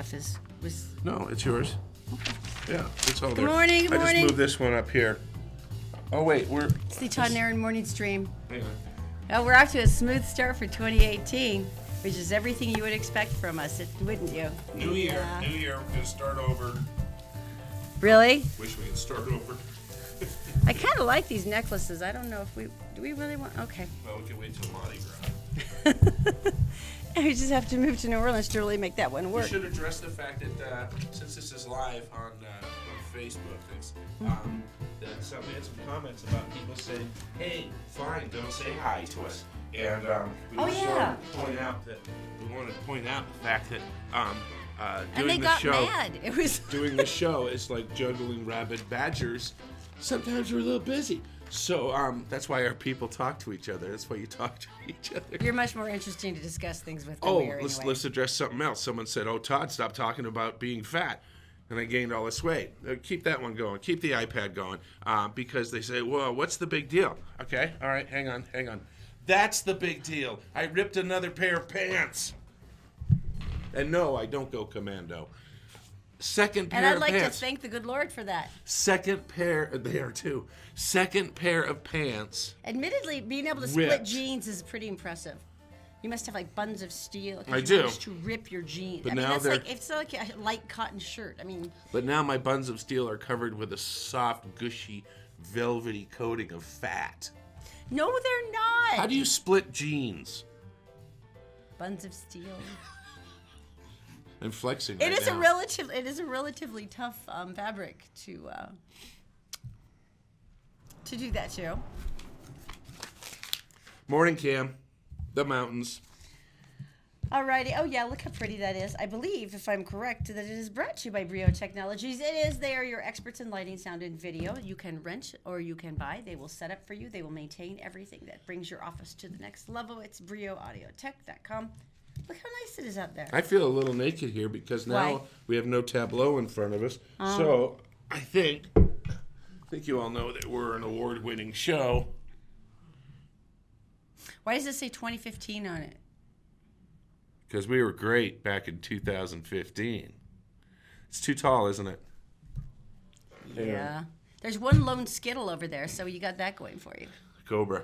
stuff was. No, it's yours. Yeah, it's all there. Good morning, good I morning. just moved this one up here. Oh, wait, It's the Todd and Erin morning stream. Hang on. Well, we're off to a smooth start for 2018, which is everything you would expect from us, wouldn't you? New year. We're going to start over. Really? Wish we could start over. I kind of like these necklaces. I don't know if do we really want, okay. Well, we can wait till Mardi Gras. We just have to move to New Orleans to really make that one work. We should address the fact that since this is live on Facebook, that we had some comments about people saying, "Hey, fine, don't say hi to us." And we wanted to point out the fact that and they got mad. It was doing the show is like juggling rabid badgers. Sometimes we're a little busy. So that's why our people talk to each other. That's why you talk to each other. You're much more interesting to discuss things with than Oh, we are anyway. let's address something else. Someone said, "Oh, Todd, stop talking about being fat." And I gained all this weight. Keep that one going. Keep the iPad going. Because they say, "Well, what's the big deal?" Okay, all right, hang on. That's the big deal. I ripped another pair of pants. And no, I don't go commando. Second pair of pants. And I'd like to thank the good Lord for that. Second pair, there too. Second pair of pants. Admittedly, being able to split jeans is pretty impressive. You must have like buns of steel. I do. To rip your jeans. But I mean, now it's like a light cotton shirt. I mean. But now my buns of steel are covered with a soft, gushy, velvety coating of fat. No, they're not. How do you split jeans? Buns of steel. I'm flexing It right is now. a relatively tough fabric to do that too. Morning, Cam. The mountains. Alrighty. Oh yeah, look how pretty that is. I believe, if I'm correct, that it is brought to you by Brio Technologies. It is. They are your experts in lighting, sound, and video. You can rent or you can buy. They will set up for you. They will maintain everything that brings your office to the next level. It's brioaudiotech.com. Look how nice it is out there. I feel a little naked here because now we have no tableau in front of us. So I think you all know that we're an award-winning show. Why does it say 2015 on it? Because we were great back in 2015. It's too tall, isn't it? Yeah. There's one lone Skittle over there, so you got that going for you. Cobra.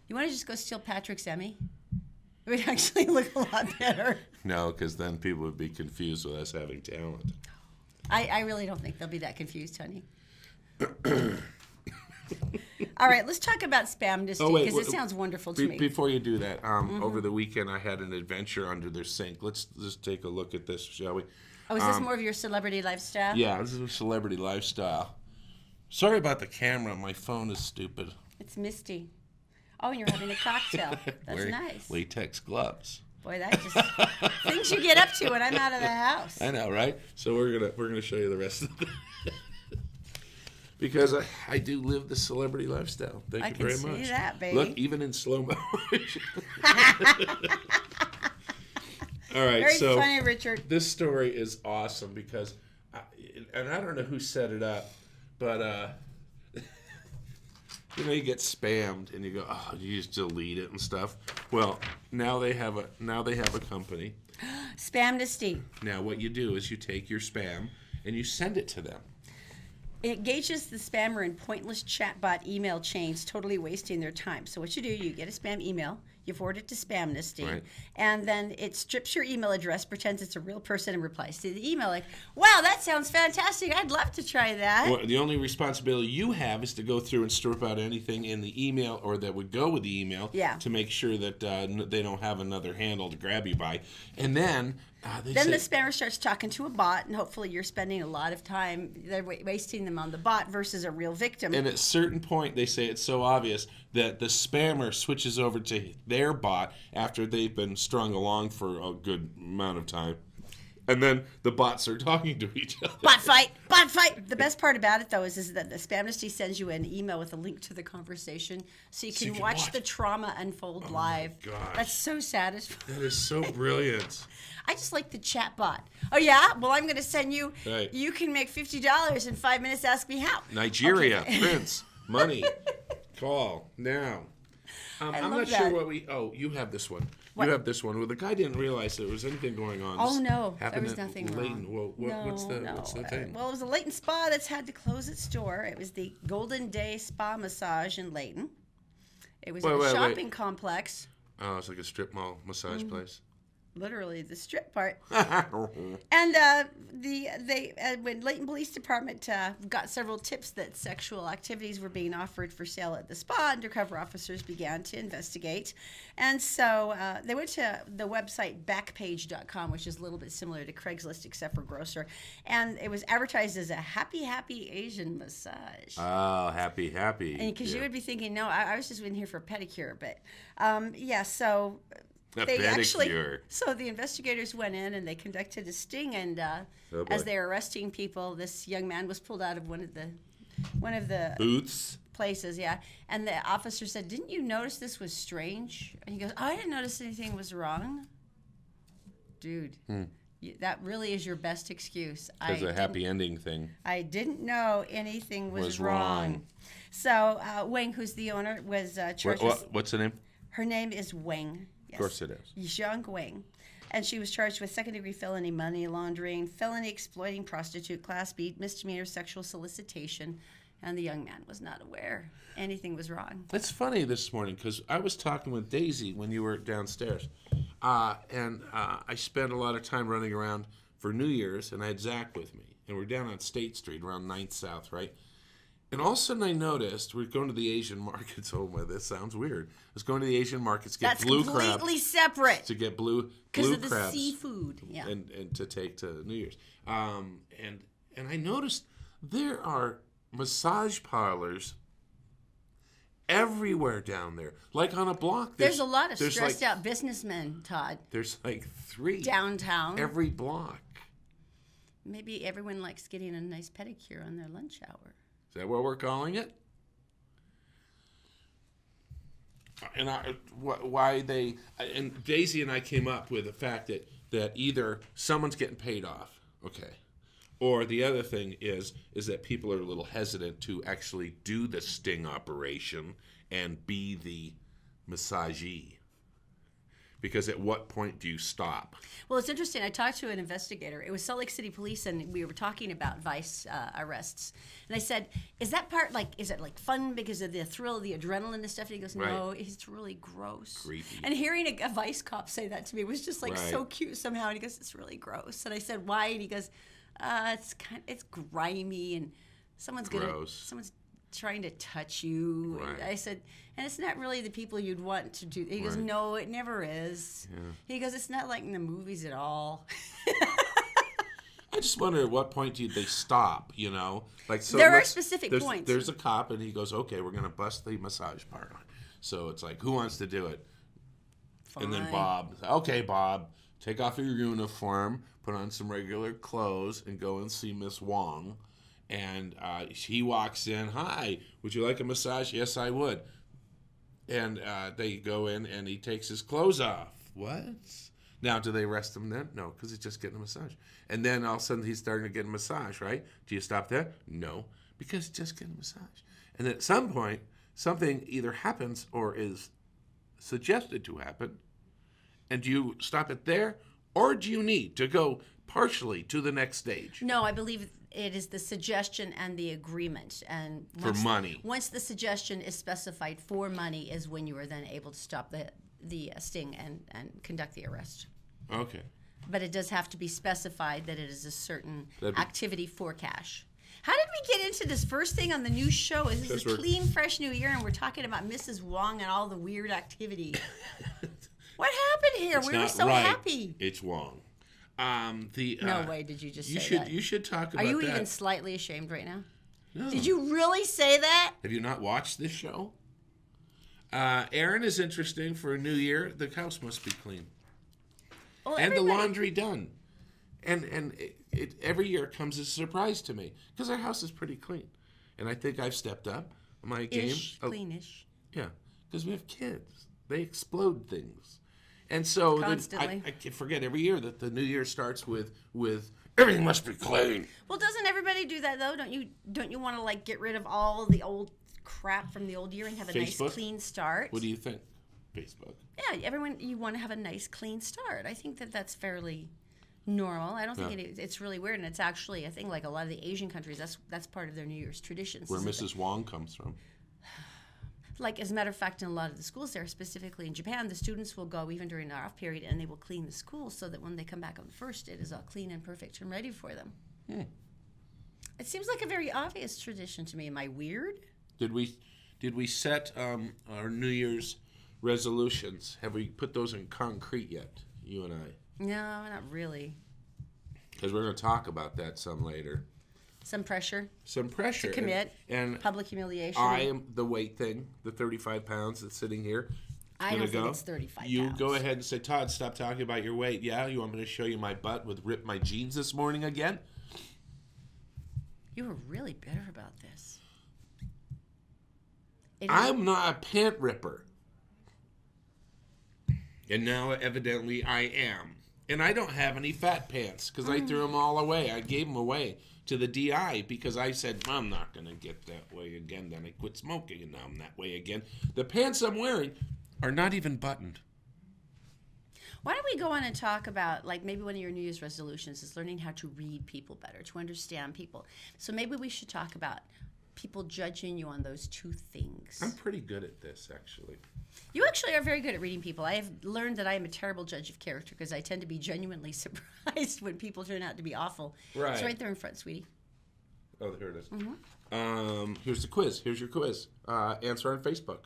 You want to just go steal Patrick's Emmy? It would actually look a lot better. No, because then people would be confused with us having talent. I really don't think they'll be that confused, honey. All right, let's talk about Spamnesty, because it sounds wonderful to me. Before you do that, over the weekend I had an adventure under their sink. Let's just take a look at this, shall we? Oh, is this more of your celebrity lifestyle? Yeah, this is a celebrity lifestyle. Sorry about the camera. My phone is stupid. It's misty. Oh, and you're having a cocktail. That's nice. Latex gloves. Boy, that just things you get up to when I'm out of the house. I know, right? So we're gonna show you the rest of it. Because I do live the celebrity lifestyle. Thank you very much. I can see that, baby. Look, even in slow motion. All right, Very so funny, Richard. This story is awesome because, and I don't know who set it up, but you know, you get spammed and you go, oh, you just delete it and stuff. Well, now they have a company. Spamnesty. Now what you do is you take your spam and you send it to them. It engages the spammer in pointless chatbot email chains, totally wasting their time. So what you do, you get a spam email, you forward it to Spamnesty, right, and then it strips your email address, pretends it's a real person, and replies to the email like, wow, that sounds fantastic. I'd love to try that. Well, the only responsibility you have is to go through and strip out anything in the email or that would go with the email to make sure that they don't have another handle to grab you by. And then the spammer starts talking to a bot, and hopefully you're spending a lot of time, they're wasting them on the bot versus a real victim. And at a certain point, they say it's so obvious that the spammer switches over to their bot after they've been strung along for a good amount of time. And then the bots are talking to each other. Bot fight! Bot fight! The best part about it, though, is that the Spamnesty sends you an email with a link to the conversation so you can watch the trauma unfold live. Oh, my gosh. That's so satisfying. That is so brilliant. I just like the chat bot. Oh, yeah? Well, I'm going to send you, right, you can make $50 in 5 minutes, ask me how. Nigeria, okay. Prince, money, call, now. I'm not sure what you have this one. What? You have this one where the guy didn't realize there was anything going on. Oh, This no. There happened was at nothing Layton. wrong. Well, what's the thing? Well, it was a Layton spa that's had to close its door. It was the Golden Day Spa Massage in Layton. It was a shopping complex. Oh, it's like a strip mall massage place. Literally the strip part. And when Layton Police Department got several tips that sexual activities were being offered for sale at the spa, undercover officers began to investigate. And so they went to the website backpage.com, which is a little bit similar to Craigslist except for grosser. And it was advertised as a happy Asian massage. Oh, happy. Because you would be thinking, no, I was just in here for a pedicure. But so... So the investigators went in and they conducted a sting, and as they were arresting people, this young man was pulled out of one of the booths places, and the officer said, "Didn't you notice this was strange?" And he goes, "I didn't notice anything was wrong." Dude, that really is your best excuse. As a happy ending thing. I didn't know anything was wrong. So Wang, who's the owner, was charged. What's the name? Her name is Wang. Yes. Of course it is. Zhang Wang. And she was charged with second-degree felony money laundering, felony exploiting prostitute, Class B, misdemeanor sexual solicitation, and the young man was not aware anything was wrong. It's funny this morning because I was talking with Daisy when you were downstairs, and I spent a lot of time running around for New Year's, and I had Zach with me, and we're down on State Street around 9th South, right? And all of a sudden I noticed, we're going to the Asian markets. Oh, my, this sounds weird. I was going to the Asian markets to get blue crab. That's completely separate. To get blue crabs. Because of the seafood. Yeah. And to take to New Year's. And I noticed there are massage parlors everywhere down there. Like on a block. There's a lot of stressed out businessmen, Todd. There's like 3. Downtown. Every block. Maybe everyone likes getting a nice pedicure on their lunch hour. Is that what we're calling it? And and Daisy and I came up with the fact that either someone's getting paid off, okay, or the other thing is that people are a little hesitant to actually do the sting operation and be the massagee. Because at what point do you stop? Well, it's interesting. I talked to an investigator. It was Salt Lake City Police, and we were talking about vice arrests. And I said, is that part, is it fun because of the thrill, the adrenaline and stuff? And he goes, no, it's really gross. Creepy. And hearing a vice cop say that to me was just so cute somehow. And he goes, it's really gross. And I said, why? And he goes, it's grimy and someone's trying to touch you. Right. I said, and it's not really the people you'd want to do. He goes, no, it never is. Yeah. He goes, it's not like in the movies at all. I just wonder at what point do they stop, you know? There are specific points. There's a cop, and he goes, okay, we're going to bust the massage part on. So it's like, who wants to do it? Fine. And then Bob, okay, Bob, take off your uniform, put on some regular clothes, and go and see Miss Wong. And he walks in, hi, would you like a massage? Yes, I would. And they go in, and he takes his clothes off. What? Now, do they arrest him then? No, because he's just getting a massage. And then all of a sudden, he's starting to get a massage, right? Do you stop there? No, because he's just getting a massage. And at some point, something either happens or is suggested to happen. And do you stop it there? Or do you need to go partially to the next stage? No, I believe it is the suggestion and the agreement. And for money. Once the suggestion is specified for money is when you are then able to stop the sting and conduct the arrest. Okay. But it does have to be specified that it is a certain activity for cash. How did we get into this first thing on the new show? This is a clean, fresh new year, and we're talking about Mrs. Wong and all the weird activity. What happened here? We were so happy. It's Wong. No way did you just say that. You should talk about that. Are you even slightly ashamed right now? No. Did you really say that? Have you not watched this show? Erin is interesting for a new year. The house must be clean. Well, and the laundry done. And it every year comes as a surprise to me because our house is pretty clean. And I think I've stepped up my game. Cleanish. Yeah, because we have kids. They explode things. And so I forget every year that the new year starts with everything must be clean. Well, doesn't everybody do that though? Don't you want to get rid of all the old crap from the old year and have a nice clean start? What do you think? Facebook. Yeah, everyone, you want to have a nice, clean start. I think that that's fairly normal. I don't think it's really weird, and it's actually, I think, like a lot of the Asian countries, that's part of their New Year's traditions. Where Mrs. Wong comes from. Like, as a matter of fact, in a lot of the schools there, specifically in Japan, the students will go even during the off period, and they will clean the school so that when they come back on the first, it is all clean and perfect and ready for them. It seems like a very obvious tradition to me. Am I weird? Did we set our New Year's resolutions? Have we put those in concrete yet, you and I? No, not really. Because we're going to talk about that some later. Some pressure. Some pressure. To commit. And public humiliation. I am the weight thing, the 35 pounds that's sitting here. I don't think it's 35 pounds. You go ahead and say, Todd, stop talking about your weight. Yeah, you want me to show you my butt with ripped my jeans this morning again? You were really bitter about this. I'm not a pant ripper. And now, evidently, I am. And I don't have any fat pants because I threw them all away. I gave them away to the DI because I said, I'm not going to get that way again. Then I quit smoking, and now I'm that way again. The pants I'm wearing are not even buttoned. Why don't we go on and talk about, like, maybe one of your New Year's resolutions is learning how to read people better, to understand people. So maybe we should talk about people judging you on those two things. I'm pretty good at this, actually. You actually are very good at reading people. I have learned that I am a terrible judge of character because I tend to be genuinely surprised when people turn out to be awful. Right. It's right there in front, sweetie. Oh, here it is. Here's the quiz. Here's your quiz. Answer on Facebook.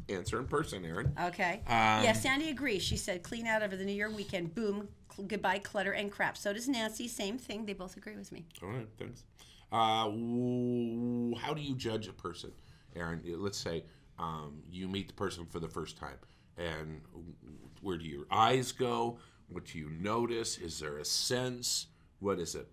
Answer in person, Erin. Okay. Yeah, Sandy agrees. She said, clean out over the New Year weekend. Boom. Goodbye, clutter and crap. So does Nancy. Same thing. They both agree with me. All right, thanks. How do you judge a person, Erin? Let's say you meet the person for the first time, and where do your eyes go? What do you notice? Is there a sense? What is it?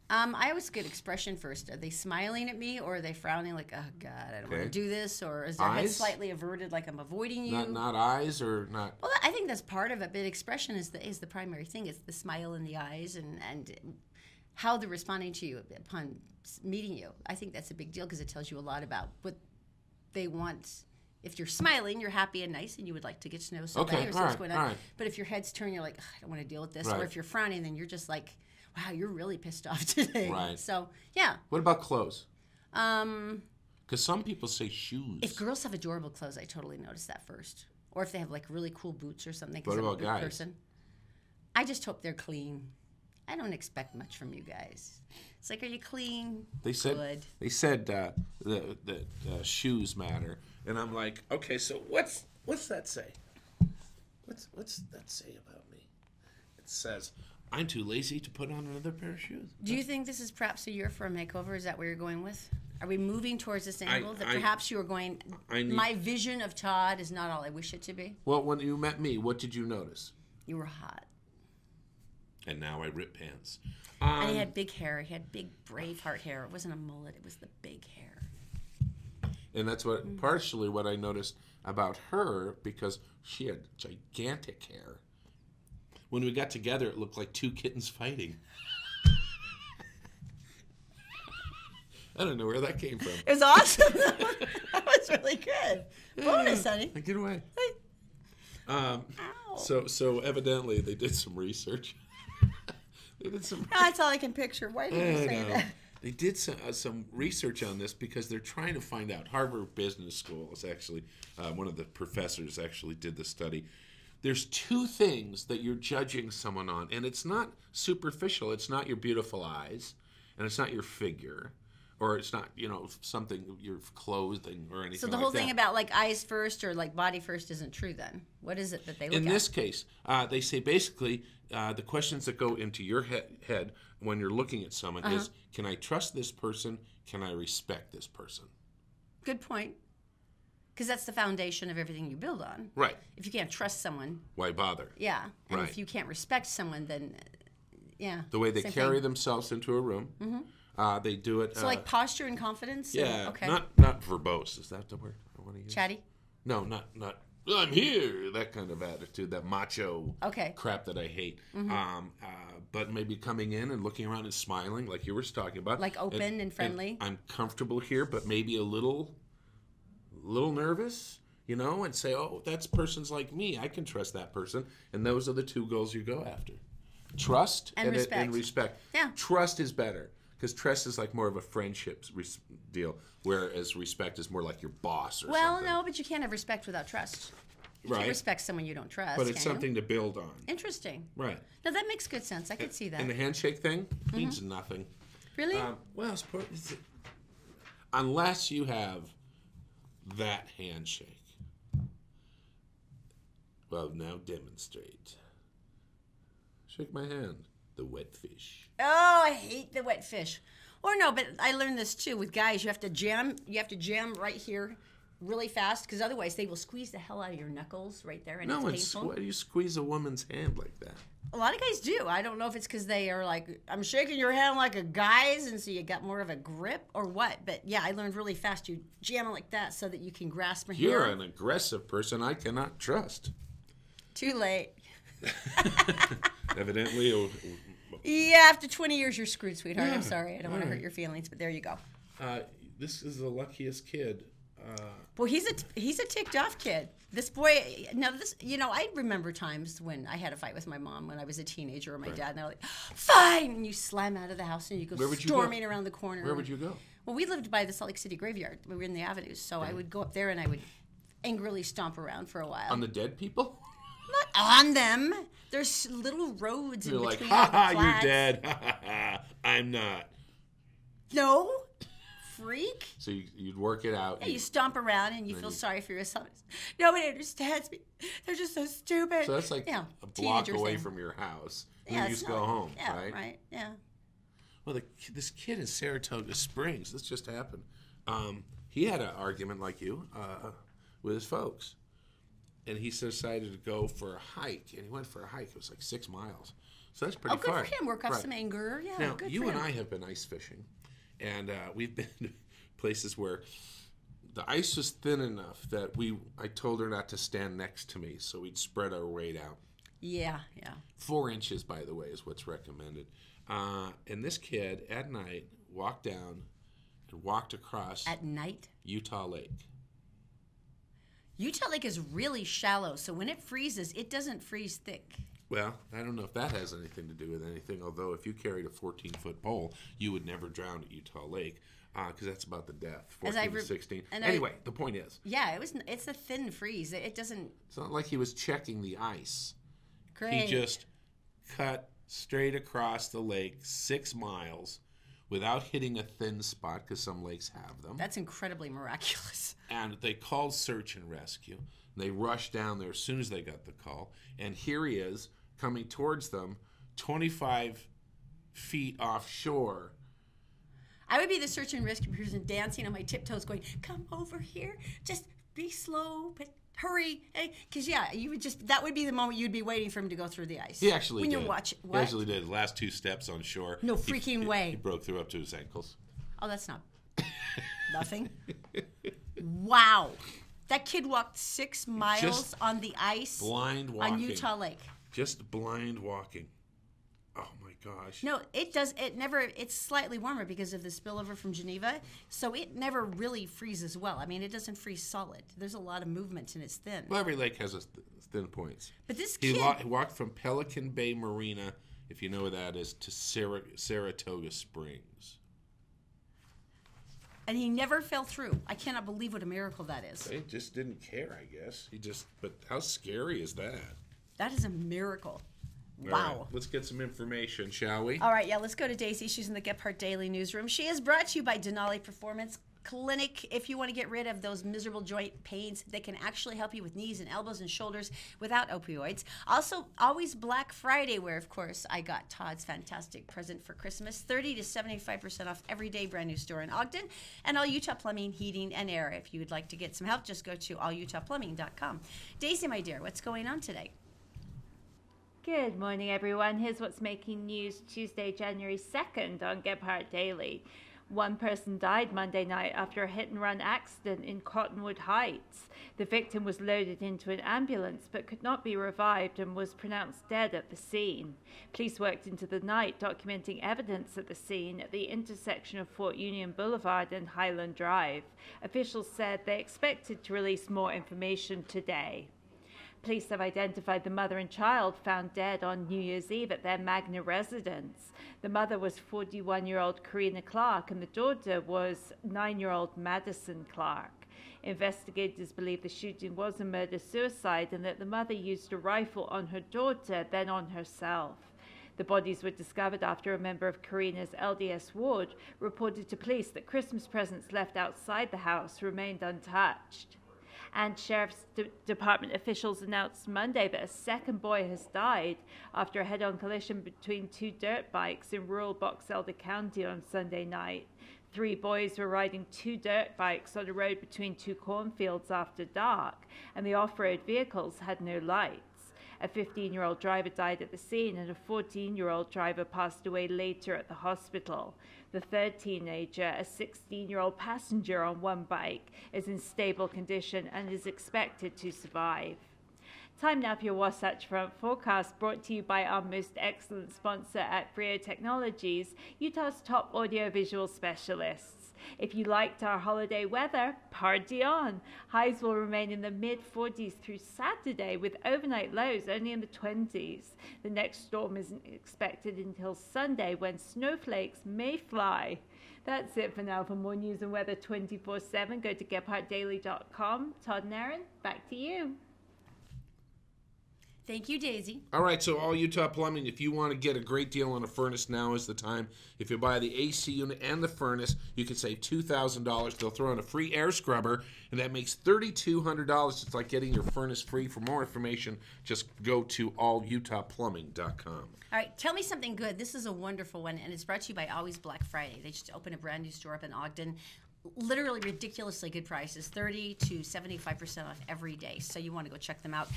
I always get expression first. Are they smiling at me, or are they frowning like, oh, God, I don't want to do this? Or is their head slightly averted like I'm avoiding you? Not eyes or not? Well, I think that's part of it, but expression is the primary thing. It's the smile in the eyes and how they're responding to you upon meeting you. I think that's a big deal because it tells you a lot about what they want. If you're smiling, you're happy and nice, and you would like to get to know somebody or see what's going on. Right. But if your head's turned, you're like, I don't want to deal with this. Right. Or if you're frowning, then you're just like, wow, you're really pissed off today. Right. So, yeah. What about clothes? Because some people say shoes. If girls have adorable clothes, I totally notice that first. Or if they have like really cool boots or something. What about guys? Person. I just hope they're clean. I don't expect much from you guys. It's like, are you clean? They said good? They said the shoes matter, and I'm like, okay, so what's that say? What's that say about me? It says I'm too lazy to put on another pair of shoes. Do you think this is perhaps a year for a makeover? Is that where you're going with? Are we moving towards this angle that perhaps you are going? My vision of Todd is not all I wish it to be. Well, when you met me, what did you notice? You were hot. And now I rip pants. And he had big hair. He had big Braveheart hair. It wasn't a mullet. It was the big hair. And that's what partially what I noticed about her, because she had gigantic hair. When we got together, it looked like two kittens fighting. I don't know where that came from. It was awesome. That was really good. Bonus, honey. Get away. So evidently they did some research. That's all I can picture. Why did you say that? They did some research on this because they're trying to find out. Harvard Business School is actually, one of the professors actually did the study. There's two things that you're judging someone on, and it's not superficial. It's not your beautiful eyes, and it's not your figure, or it's not, something, your clothing or anything like that. So the whole thing about like eyes first or like body first isn't true then? What is it that they look at? In this case, they say basically the questions that go into your head when you're looking at someone is, can I trust this person? Can I respect this person? Good point. Because that's the foundation of everything you build on. Right. If you can't trust someone. Why bother? Yeah. And right. if you can't respect someone, then, yeah. The way they carry themselves into a room. Mm-hmm. They do it. So like posture and confidence? Yeah. Okay. Not verbose. Is that the word I want to use? Chatty? No, not I'm here. That kind of attitude, that macho crap that I hate. Mm-hmm. But maybe coming in and looking around and smiling like you were talking about. Like open and friendly. I'm comfortable here, but maybe a little nervous. you know, and say, oh, that person's like me. I can trust that person. And those are the two goals you go after. Trust and respect. And respect. Yeah. Trust is better because trust is like more of a friendship deal, whereas respect is more like your boss or something. Well, no, but you can't have respect without trust. You can't respect someone you don't trust. But it's something to build on. Interesting. Right. No, that makes good sense. I could see that. And the handshake thing means nothing. Really? Well, unless you have that handshake. Well, now demonstrate. Shake my hand. The wet fish. Oh, I hate the wet fish. Or no, but I learned this too with guys. You have to jam. You have to jam right here, really fast, because otherwise they will squeeze the hell out of your knuckles right there, and it's painful. Why do you squeeze a woman's hand like that? A lot of guys do. I don't know if it's because they are like, I'm shaking your hand like a guy's, and so you got more of a grip or what. But yeah, I learned really fast. You jam it like that so that you can grasp my hand. You're an aggressive person I cannot trust. Too late. Evidently. Yeah, after 20 years, you're screwed, sweetheart. I'm sorry. I don't want to hurt your feelings, but there you go. This is the luckiest kid. Well, he's a ticked off kid. This boy, I remember times when I had a fight with my mom when I was a teenager or my dad, and they're like, fine! And you slam out of the house and you go storming around the corner. Where would you go? Well, we lived by the Salt Lake City graveyard. We were in the avenues, so I would go up there and I would angrily stomp around for a while. On the dead people? Not on them. There's little roads in between. You're like, ha ha, you're dead. Ha ha ha. I'm not. No. Freak. So you'd work it out. Yeah, you stomp around and you feel sorry for yourself. Nobody understands me. They're just so stupid. So that's like a block away from your house. And you just go home, right? Right, yeah. Well, this kid in Saratoga Springs, this just happened. He had an argument like you with his folks. And he decided to go for a hike. And he went for a hike. It was like 6 miles. So that's pretty far. Oh, good for him. Work off some anger. Yeah, now, good for him. you and I have been ice fishing. And we've been to places where the ice was thin enough that I told her not to stand next to me. So we'd spread our weight out. Yeah. 4 inches, by the way, is what's recommended. And this kid, at night, walked down and walked across. At night? Utah Lake. Utah Lake is really shallow, so when it freezes, it doesn't freeze thick. Well, I don't know if that has anything to do with anything, although if you carried a 14-foot pole, you would never drown at Utah Lake, because that's about the depth, 14 to 16. Anyway, the point is. Yeah, it's a thin freeze. It doesn't. It's not like he was checking the ice. Great. He just cut straight across the lake 6 miles without hitting a thin spot, because some lakes have them. That's incredibly miraculous. And they called search and rescue. They rushed down there as soon as they got the call. And here he is, coming towards them, 25 feet offshore. I would be the search and rescue person dancing on my tiptoes going, come over here. Just be slow, but hurry. Because, that would be the moment you'd be waiting for him to go through the ice. He actually did. When you watch, what? He actually did. The last 2 steps on shore. No freaking way. He broke through up to his ankles. Oh, that's not nothing. Wow. That kid walked 6 miles Just on the ice blind walking. on Utah Lake. Just blind walking. Oh, my gosh. No, it's slightly warmer because of the spillover from Geneva, so it never really freezes well. I mean, it doesn't freeze solid. There's a lot of movement and it's thin. Well, every lake has its thin points. But this kid... He walked from Pelican Bay Marina, if you know where that is, to Saratoga Springs. And he never fell through. I cannot believe what a miracle that is. They just didn't care, I guess. But how scary is that? That is a miracle. Wow. All right, let's get some information, shall we? All right, let's go to Daisy. She's in the Gephardt Daily Newsroom. She is brought to you by Denali Performance Clinic. If you want to get rid of those miserable joint pains, they can actually help you with knees and elbows and shoulders without opioids. Also, always Black Friday, where, of course, I got Todd's fantastic present for Christmas. 30 to 75% off every day, brand new store in Ogden. And All Utah Plumbing, Heating, and Air. If you would like to get some help, just go to allutahplumbing.com. Daisy, my dear, what's going on today? Good morning, everyone. Here's what's making news Tuesday, January 2nd on Gephardt Daily. One person died Monday night after a hit-and-run accident in Cottonwood Heights. The victim was loaded into an ambulance but could not be revived and was pronounced dead at the scene. Police worked into the night documenting evidence at the scene at the intersection of Fort Union Boulevard and Highland Drive. Officials said they expected to release more information today. Police have identified the mother and child found dead on New Year's Eve at their Magna residence. The mother was 41-year-old Karina Clark and the daughter was 9-year-old Madison Clark. Investigators believe the shooting was a murder-suicide and that the mother used a rifle on her daughter, then on herself. The bodies were discovered after a member of Karina's LDS ward reported to police that Christmas presents left outside the house remained untouched. And Sheriff's Department officials announced Monday that a second boy has died after a head-on collision between two dirt bikes in rural Box Elder County on Sunday night. 3 boys were riding 2 dirt bikes on a road between 2 cornfields after dark, and the off-road vehicles had no lights. A 15-year-old driver died at the scene, and a 14-year-old driver passed away later at the hospital. The third teenager, a 16-year-old passenger on one bike, is in stable condition and is expected to survive. Time now for your Wasatch Front forecast, brought to you by our most excellent sponsor at Brio Technologies, Utah's top audiovisual specialists. If you liked our holiday weather, party on. Highs will remain in the mid-40s through Saturday with overnight lows only in the 20s. The next storm isn't expected until Sunday when snowflakes may fly. That's it for now. For more news and weather 24/7, go to GephartDaily.com. Todd and Erin, back to you. Thank you, Daisy. All right, so all Utah Plumbing, if you want to get a great deal on a furnace, now is the time. If you buy the AC unit and the furnace, you can save $2,000. They'll throw in a free air scrubber, and that makes $3,200. It's like getting your furnace free. For more information, just go to allutahplumbing.com. All right, tell me something good. This is a wonderful one, and it's brought to you by Always Black Friday. They just opened a brand new store up in Ogden. Literally ridiculously good prices, 30 to 75% off every day. So you want to go check them out.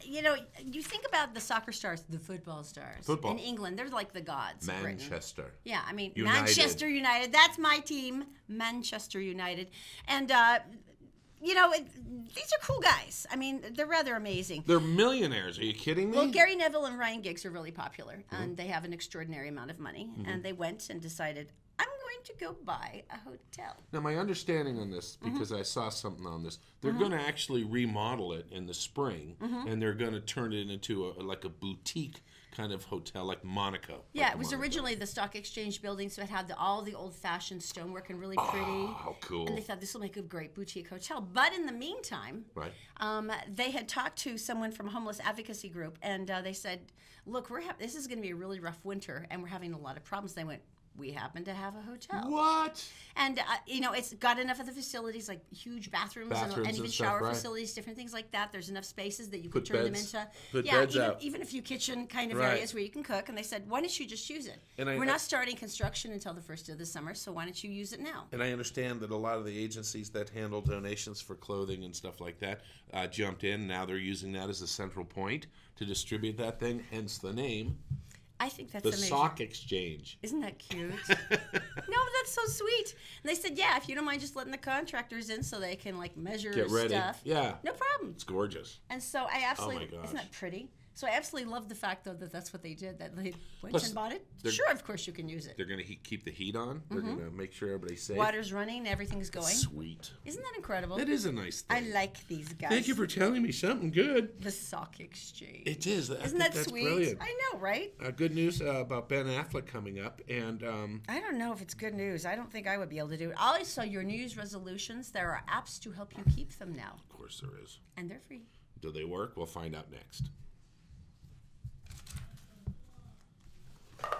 You know, you think about the soccer stars, the football stars. Football. In England, they're like the gods. of Britain. Manchester. Yeah, I mean, United. Manchester United. That's my team, Manchester United. And, you know, these are cool guys. I mean, they're rather amazing. They're millionaires. Are you kidding me? Well, Gary Neville and Ryan Giggs are really popular, and they have an extraordinary amount of money. And they went and decided, I'm going to go buy a hotel. Now, my understanding on this, because I saw something on this, they're going to actually remodel it in the spring, and they're going to turn it into like a boutique kind of hotel, like Monaco. Yeah, like it was Monaco. originally the Stock Exchange building, so it had all the old-fashioned stonework and really pretty. Oh, how cool. And they thought this will make a great boutique hotel. But in the meantime, Right. They had talked to someone from a homeless advocacy group, and they said, look, this is going to be a really rough winter, and we're having a lot of problems. They went, we happen to have a hotel. What? And, you know, it's got enough of the facilities, like huge bathrooms and Bathrooms even and stuff, shower right. facilities, different things like that. There's enough spaces that you Put could turn beds- them into. put yeah, beds out. even a few kitchen kind of Right. areas where you can cook. And they said, why don't you just use it? And We're not starting construction until the first of the summer, so why don't you use it now? And I understand that a lot of the agencies that handle donations for clothing and stuff like that jumped in. Now they're using that as a central point to distribute that thing, hence the name, I think that's the amazing. Sock Exchange. Isn't that cute? No, that's so sweet. And they said, yeah, if you don't mind just letting the contractors in so they can, like, measure Get ready. stuff. Yeah. No problem. It's gorgeous. And so I absolutely, gosh. isn't that pretty? So I absolutely love the fact, though, that that's what they did, that they went Plus, and bought it. they're- Sure, of course you can use it. They're going to keep the heat on. They're going to make sure everybody's safe. Water's running, everything's going. Sweet. Isn't that incredible? That is a nice I thing. like these guys. Thank you for telling me something good. the Sock Exchange. It is. I Isn't think that that's sweet? brilliant. I know, right? Good news about Ben Affleck coming up, and I don't know if it's good news. I don't think I would be able to do it. Also, your New Year's resolutions, there are apps to help you keep them now, of course there is. and they're free. Do they work? We'll find out next.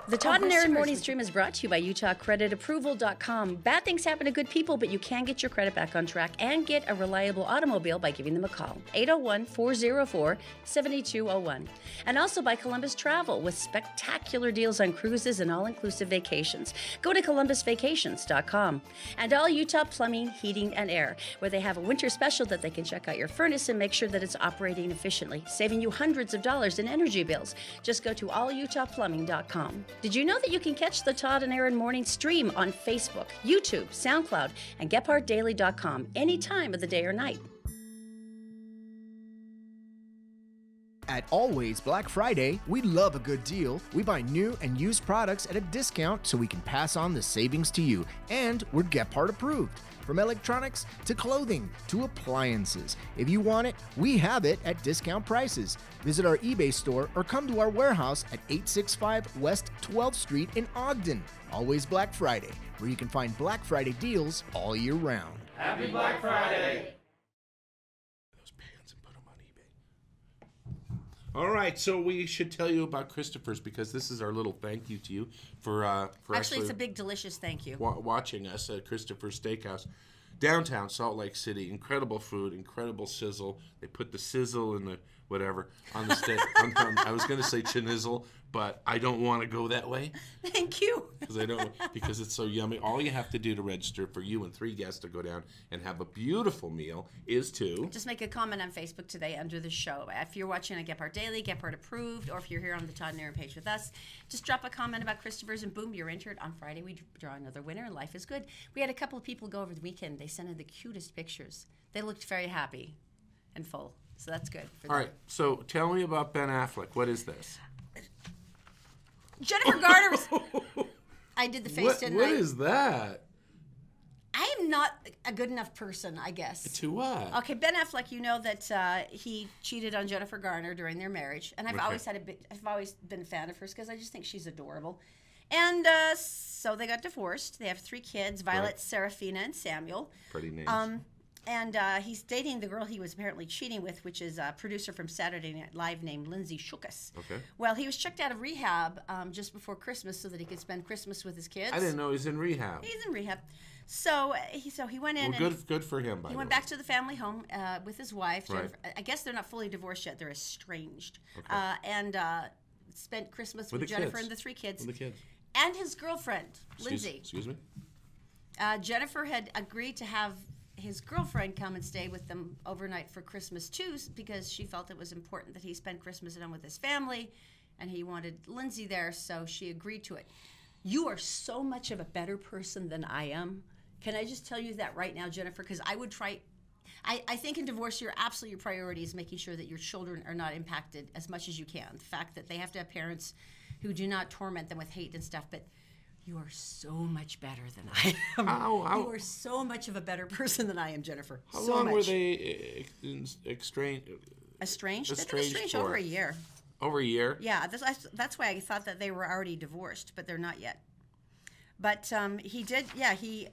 The Todd and Erin Morning Stream is brought to you by UtahCreditApproval.com. Bad things happen to good people, but you can get your credit back on track and get a reliable automobile by giving them a call. 801-404-7201. And also by Columbus Travel with spectacular deals on cruises and all-inclusive vacations. Go to ColumbusVacations.com. And all Utah Plumbing, Heating, and Air, where they have a winter special that they can check out your furnace and make sure that it's operating efficiently, saving you hundreds of dollars in energy bills. Just go to allutahplumbing.com. Did you know that you can catch the Todd and Erin Morning Stream on Facebook, YouTube, SoundCloud, and GephartDaily.com any time of the day or night? At Always Black Friday, we love a good deal. We buy new and used products at a discount so we can pass on the savings to you. And we're Gephardt approved. From electronics to clothing to appliances. If you want it, we have it at discount prices. Visit our eBay store or come to our warehouse at 865 West 12th Street in Ogden. Always Black Friday, where you can find Black Friday deals all year round. Happy Black Friday! All right, so we should tell you about Christopher's because this is our little thank you to you for actually it's a big delicious thank you. Watching us at Christopher's Steakhouse, downtown Salt Lake City. Incredible food, incredible sizzle. They put the sizzle and the whatever on the steak. I was going to say chinizzle, but I don't want to go that way. Thank you. Because it's so yummy. All you have to do to register for you and 3 guests to go down and have a beautiful meal is to just make a comment on Facebook today under the show. If you're watching on Gephardt Daily, Gephardt approved, or if you're here on the Todd and Erin page with us, just drop a comment about Christopher's and boom, you're entered. On Friday, we draw another winner and life is good. We had a couple of people go over the weekend. They sent in the cutest pictures. They looked very happy and full. So that's good for them. All right, so tell me about Ben Affleck. What is this? Jennifer Garner was... I did the face, didn't I? What is that? I am not a good enough person, I guess. To what? Okay, Ben Affleck, you know that he cheated on Jennifer Garner during their marriage, and I've always been a fan of hers because I just think she's adorable. And so they got divorced. They have 3 kids: Violet, Serafina, and Samuel. Pretty names. And he's dating the girl he was apparently cheating with, which is a producer from Saturday Night Live named Lindsay Shukas. Okay. Well, he was checked out of rehab just before Christmas so that he could spend Christmas with his kids. I didn't know he was in rehab. He's in rehab. So he went in. Well, good for him. He went back to the family home with his wife. Right. Jennifer, I guess they're not fully divorced yet. They're estranged. Okay. And spent Christmas with Jennifer and the 3 kids. With the kids. And his girlfriend, Lindsay. Excuse me? Jennifer had agreed to have his girlfriend come and stay with them overnight for Christmas too, because she felt it was important that he spend Christmas at home with his family, and he wanted Lindsay there, so she agreed to it. You are so much of a better person than I am. Can I just tell you that right now, Jennifer? Because I would try. I think in divorce, your priority is making sure that your children are not impacted as much as you can. The fact that they have to have parents who do not torment them with hate and stuff, but you are so much better than I am. You are so much of a better person than I am, Jennifer. How so long much. were they estranged? Estranged? They've been estranged over a year. Over a year? Yeah, that's why I thought that they were already divorced, but they're not yet. But he did, yeah, he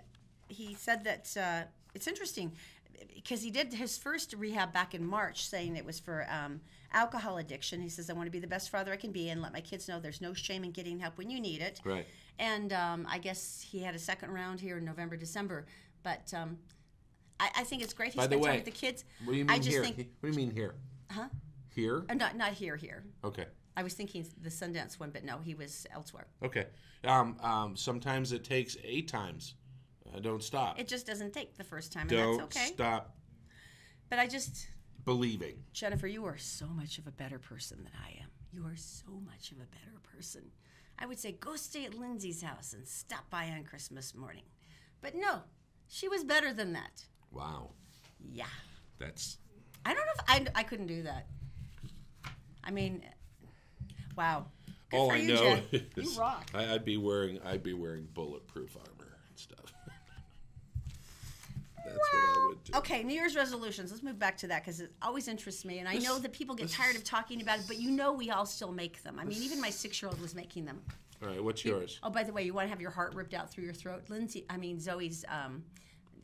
said that it's interesting because he did his first rehab back in March, saying it was for alcohol addiction. He says, I want to be the best father I can be and let my kids know there's no shame in getting help when you need it. Right. And I guess he had a second round here in November, December. But I think it's great. He spent time with the kids. What do you mean here? What do you mean here? Huh? Here? Not here. Okay. I was thinking the Sundance one, but no, he was elsewhere. Okay. Sometimes it takes 8 times. Don't stop. It just doesn't take the first time, and Don't that's okay. Stop. But I just... Believing. Jennifer, you are so much of a better person than I am. You are so much of a better person. I would say go stay at Lindsay's house and stop by on Christmas morning. But no, she was better than that. Wow. Yeah. That's... I don't know if I couldn't do that. I mean, wow. Good all for I you, know Jen. is You rock. I'd be wearing bulletproof armor and stuff. That's what I would do. Okay, New Year's resolutions. Let's move back to that because it always interests me. And I know that people get tired of talking about it, but you know we all still make them. I mean, even my 6-year-old was making them. All right, what's yours? Oh, by the way, you want to have your heart ripped out through your throat? Zoe's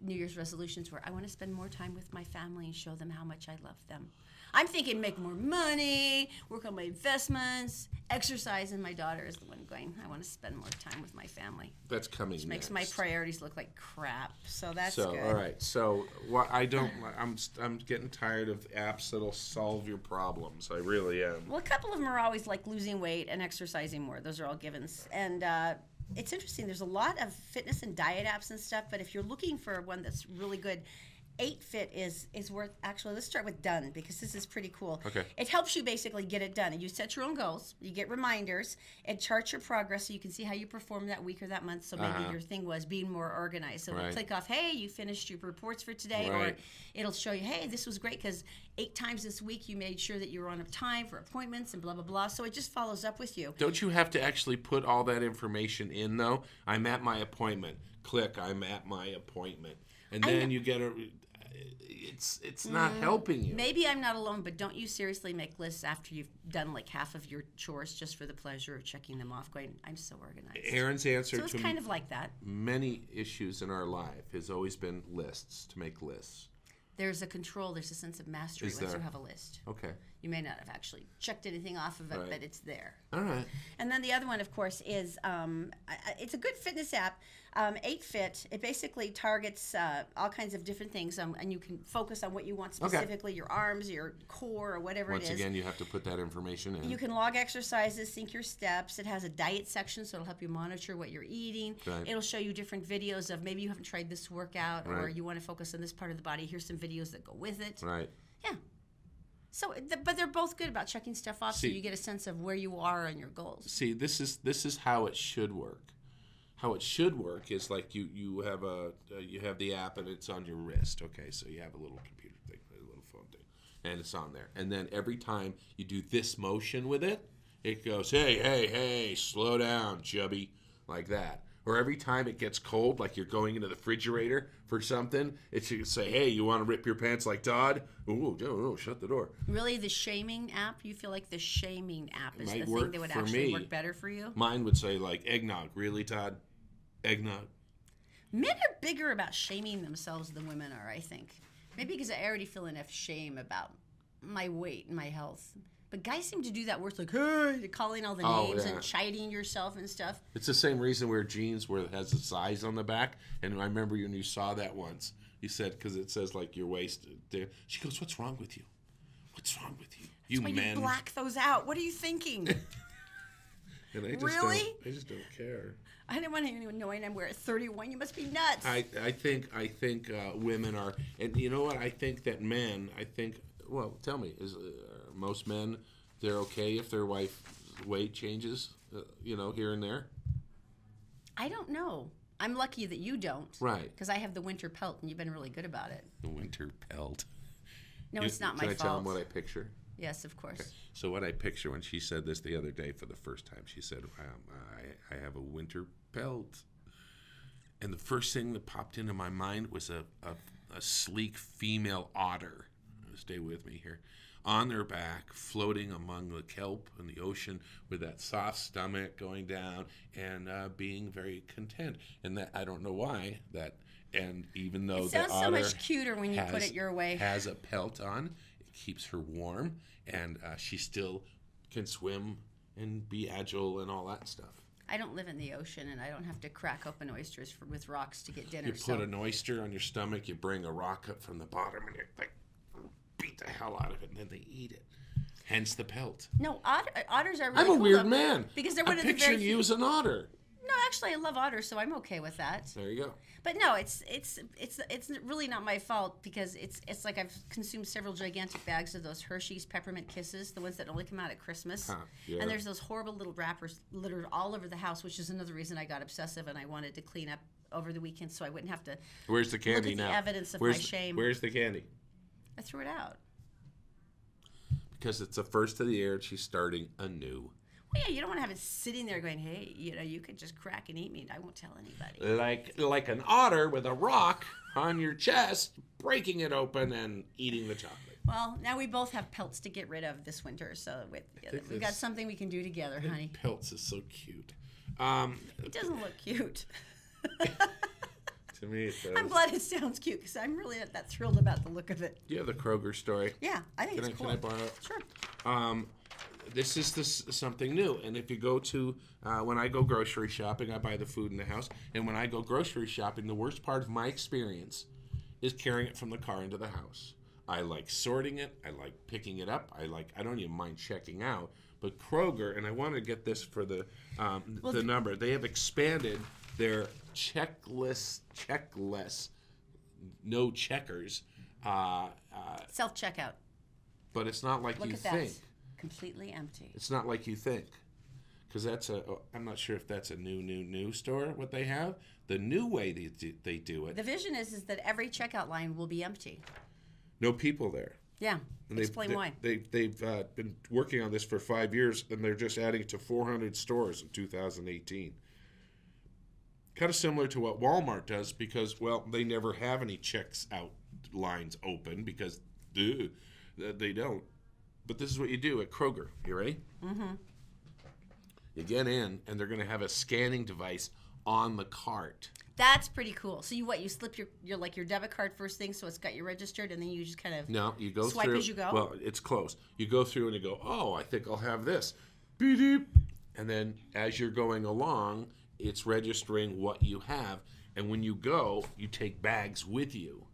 New Year's resolutions were, I want to spend more time with my family and show them how much I love them. I'm thinking make more money, work on my investments, exercise, and my daughter is the one going, I want to spend more time with my family. That's coming Which makes next. my priorities look like crap. So that's good. All right. So I'm getting tired of apps that'll solve your problems. I really am. Well, a couple of them are always like losing weight and exercising more. Those are all givens. And it's interesting. There's a lot of fitness and diet apps and stuff, but if you're looking for one that's really good, 8fit is worth, actually, let's start with done, because this is pretty cool. Okay. It helps you basically get it done. And you set your own goals. You get reminders. It charts your progress so you can see how you performed that week or that month. So maybe your thing was being more organized. So it'll click off, hey, you finished your reports for today. Or it'll show you, hey, this was great because 8 times this week you made sure that you were on time for appointments and blah, blah, blah. So it just follows up with you. Don't you have to actually put all that information in, though? I'm at my appointment. Click, I'm at my appointment. And then you get a... It's not helping you. Maybe I'm not alone, but don't you seriously make lists after you've done like half of your chores just for the pleasure of checking them off, going, I'm so organized. Erin's answer so it's to kind of like that. Many issues in our life has always been lists, to make lists. There's a control, there's a sense of mastery once you have a list. Okay. You may not have actually checked anything off of it, but it's there. All right. And then the other one, of course, is it's a good fitness app. 8fit, it basically targets all kinds of different things, and you can focus on what you want specifically, your arms, your core, or whatever it is. Once again, you have to put that information in. You can log exercises, sync your steps. It has a diet section, so it'll help you monitor what you're eating. Right. It'll show you different videos of maybe you haven't tried this workout, or you want to focus on this part of the body. Here's some videos that go with it. Right. Yeah. So, but they're both good about checking stuff off, so you get a sense of where you are on your goals. See, this is how it should work. How it should work is like you have the app and it's on your wrist. Okay, so you have a little computer thing, a little phone thing, and it's on there. And then every time you do this motion with it, it goes, hey, slow down, chubby, like that. Or every time it gets cold, like you're going into the refrigerator for something, it should say, hey, you want to rip your pants like Todd? Oh, shut the door. Really, the shaming app? You feel like the shaming app is the Might work thing that would for actually me. work better for you? Mine would say, like, eggnog. Really, Todd? Eggnog? Men are bigger about shaming themselves than women are, I think. Maybe because I already feel enough shame about my weight and my health. But guys seem to do that where it's like, hey, calling all the names and chiding yourself and stuff. It's the same reason wear jeans where it has a size on the back. And I remember when you saw that once. You said, because it says like your waist there. She goes, what's wrong with you? What's wrong with you? You That's why men. you black those out. What are you thinking? And I just really? I just don't care. I didn't want anyone knowing I'm wearing 31. You must be nuts. I think women are, and you know what? I think that men. Well, tell me, is most men they're okay if their wife's weight changes, here and there? I don't know. I'm lucky that you don't. Right. Because I have the winter pelt, and you've been really good about it. The winter pelt. No, it's not my fault. Can I tell them what I picture? Yes, of course. Okay. So what I picture when she said this the other day for the first time, she said, I have a winter pelt. And the first thing that popped into my mind was a sleek female otter. Stay with me here. On their back, floating among the kelp in the ocean with that soft stomach going down and being very content. And that I don't know why that. And even though it sounds the otter so much cuter when you put it your way, has a pelt on, it keeps her warm, and she still can swim and be agile and all that stuff. I don't live in the ocean, and I don't have to crack open oysters with rocks to get dinner. You put an oyster on your stomach, you bring a rock up from the bottom, and you beat the hell out of it, and then they eat it. Hence the pelt. No, otters are really I'm a cool, weird though, man. Because they're one of the very picturing you as an otter. No, actually, I love otters, so I'm okay with that. There you go. But no, it's really not my fault because it's like I've consumed several gigantic bags of those Hershey's Peppermint Kisses, the ones that only come out at Christmas. Yeah. And there's those horrible little wrappers littered all over the house, which is another reason I got obsessive and I wanted to clean up over the weekend so I wouldn't have to. Where's the candy look at now? The evidence of my shame. Where's the candy? I threw it out. Because it's the first of the year, and she's starting anew. Well, yeah, you don't want to have it sitting there going, hey, you could just crack and eat me, and I won't tell anybody. Like an otter with a rock on your chest, breaking it open and eating the chocolate. Well, now we both have pelts to get rid of this winter, so we've got something we can do together, honey. Pelts is so cute. It doesn't look cute. To me, it does. I'm glad it sounds cute because I'm really not that thrilled about the look of it. Do you have the Kroger story? Yeah, I think it's cool. Can I borrow it? Sure. This is something new. And if you go to, when I go grocery shopping, I buy the food in the house. And when I go grocery shopping, the worst part of my experience is carrying it from the car into the house. I like sorting it. I like picking it up. I don't even mind checking out. But Kroger, and I want to get this for the number, they have expanded their checkless no checkers. Self-checkout. But it's not like Look you at think. that. Completely empty. It's not like you think. Because I'm not sure if that's a new store, what they have. The new way they do it. The vision is that every checkout line will be empty. No people there. Yeah. And Explain why. They've been working on this for 5 years, and they're just adding it to 400 stores in 2018. Kind of similar to what Walmart does because, well, they never have any checks out lines open because they don't. But this is what you do at Kroger. You ready? Mm-hmm. You get in, and they're going to have a scanning device on the cart. That's pretty cool. So you slip your debit card first thing, so it's got you registered, and then you just kind of you go swipe through. As you go. Well, it's close. You go through and you go, oh, I think I'll have this. Beep. And then as you're going along, it's registering what you have, and when you go, you take bags with you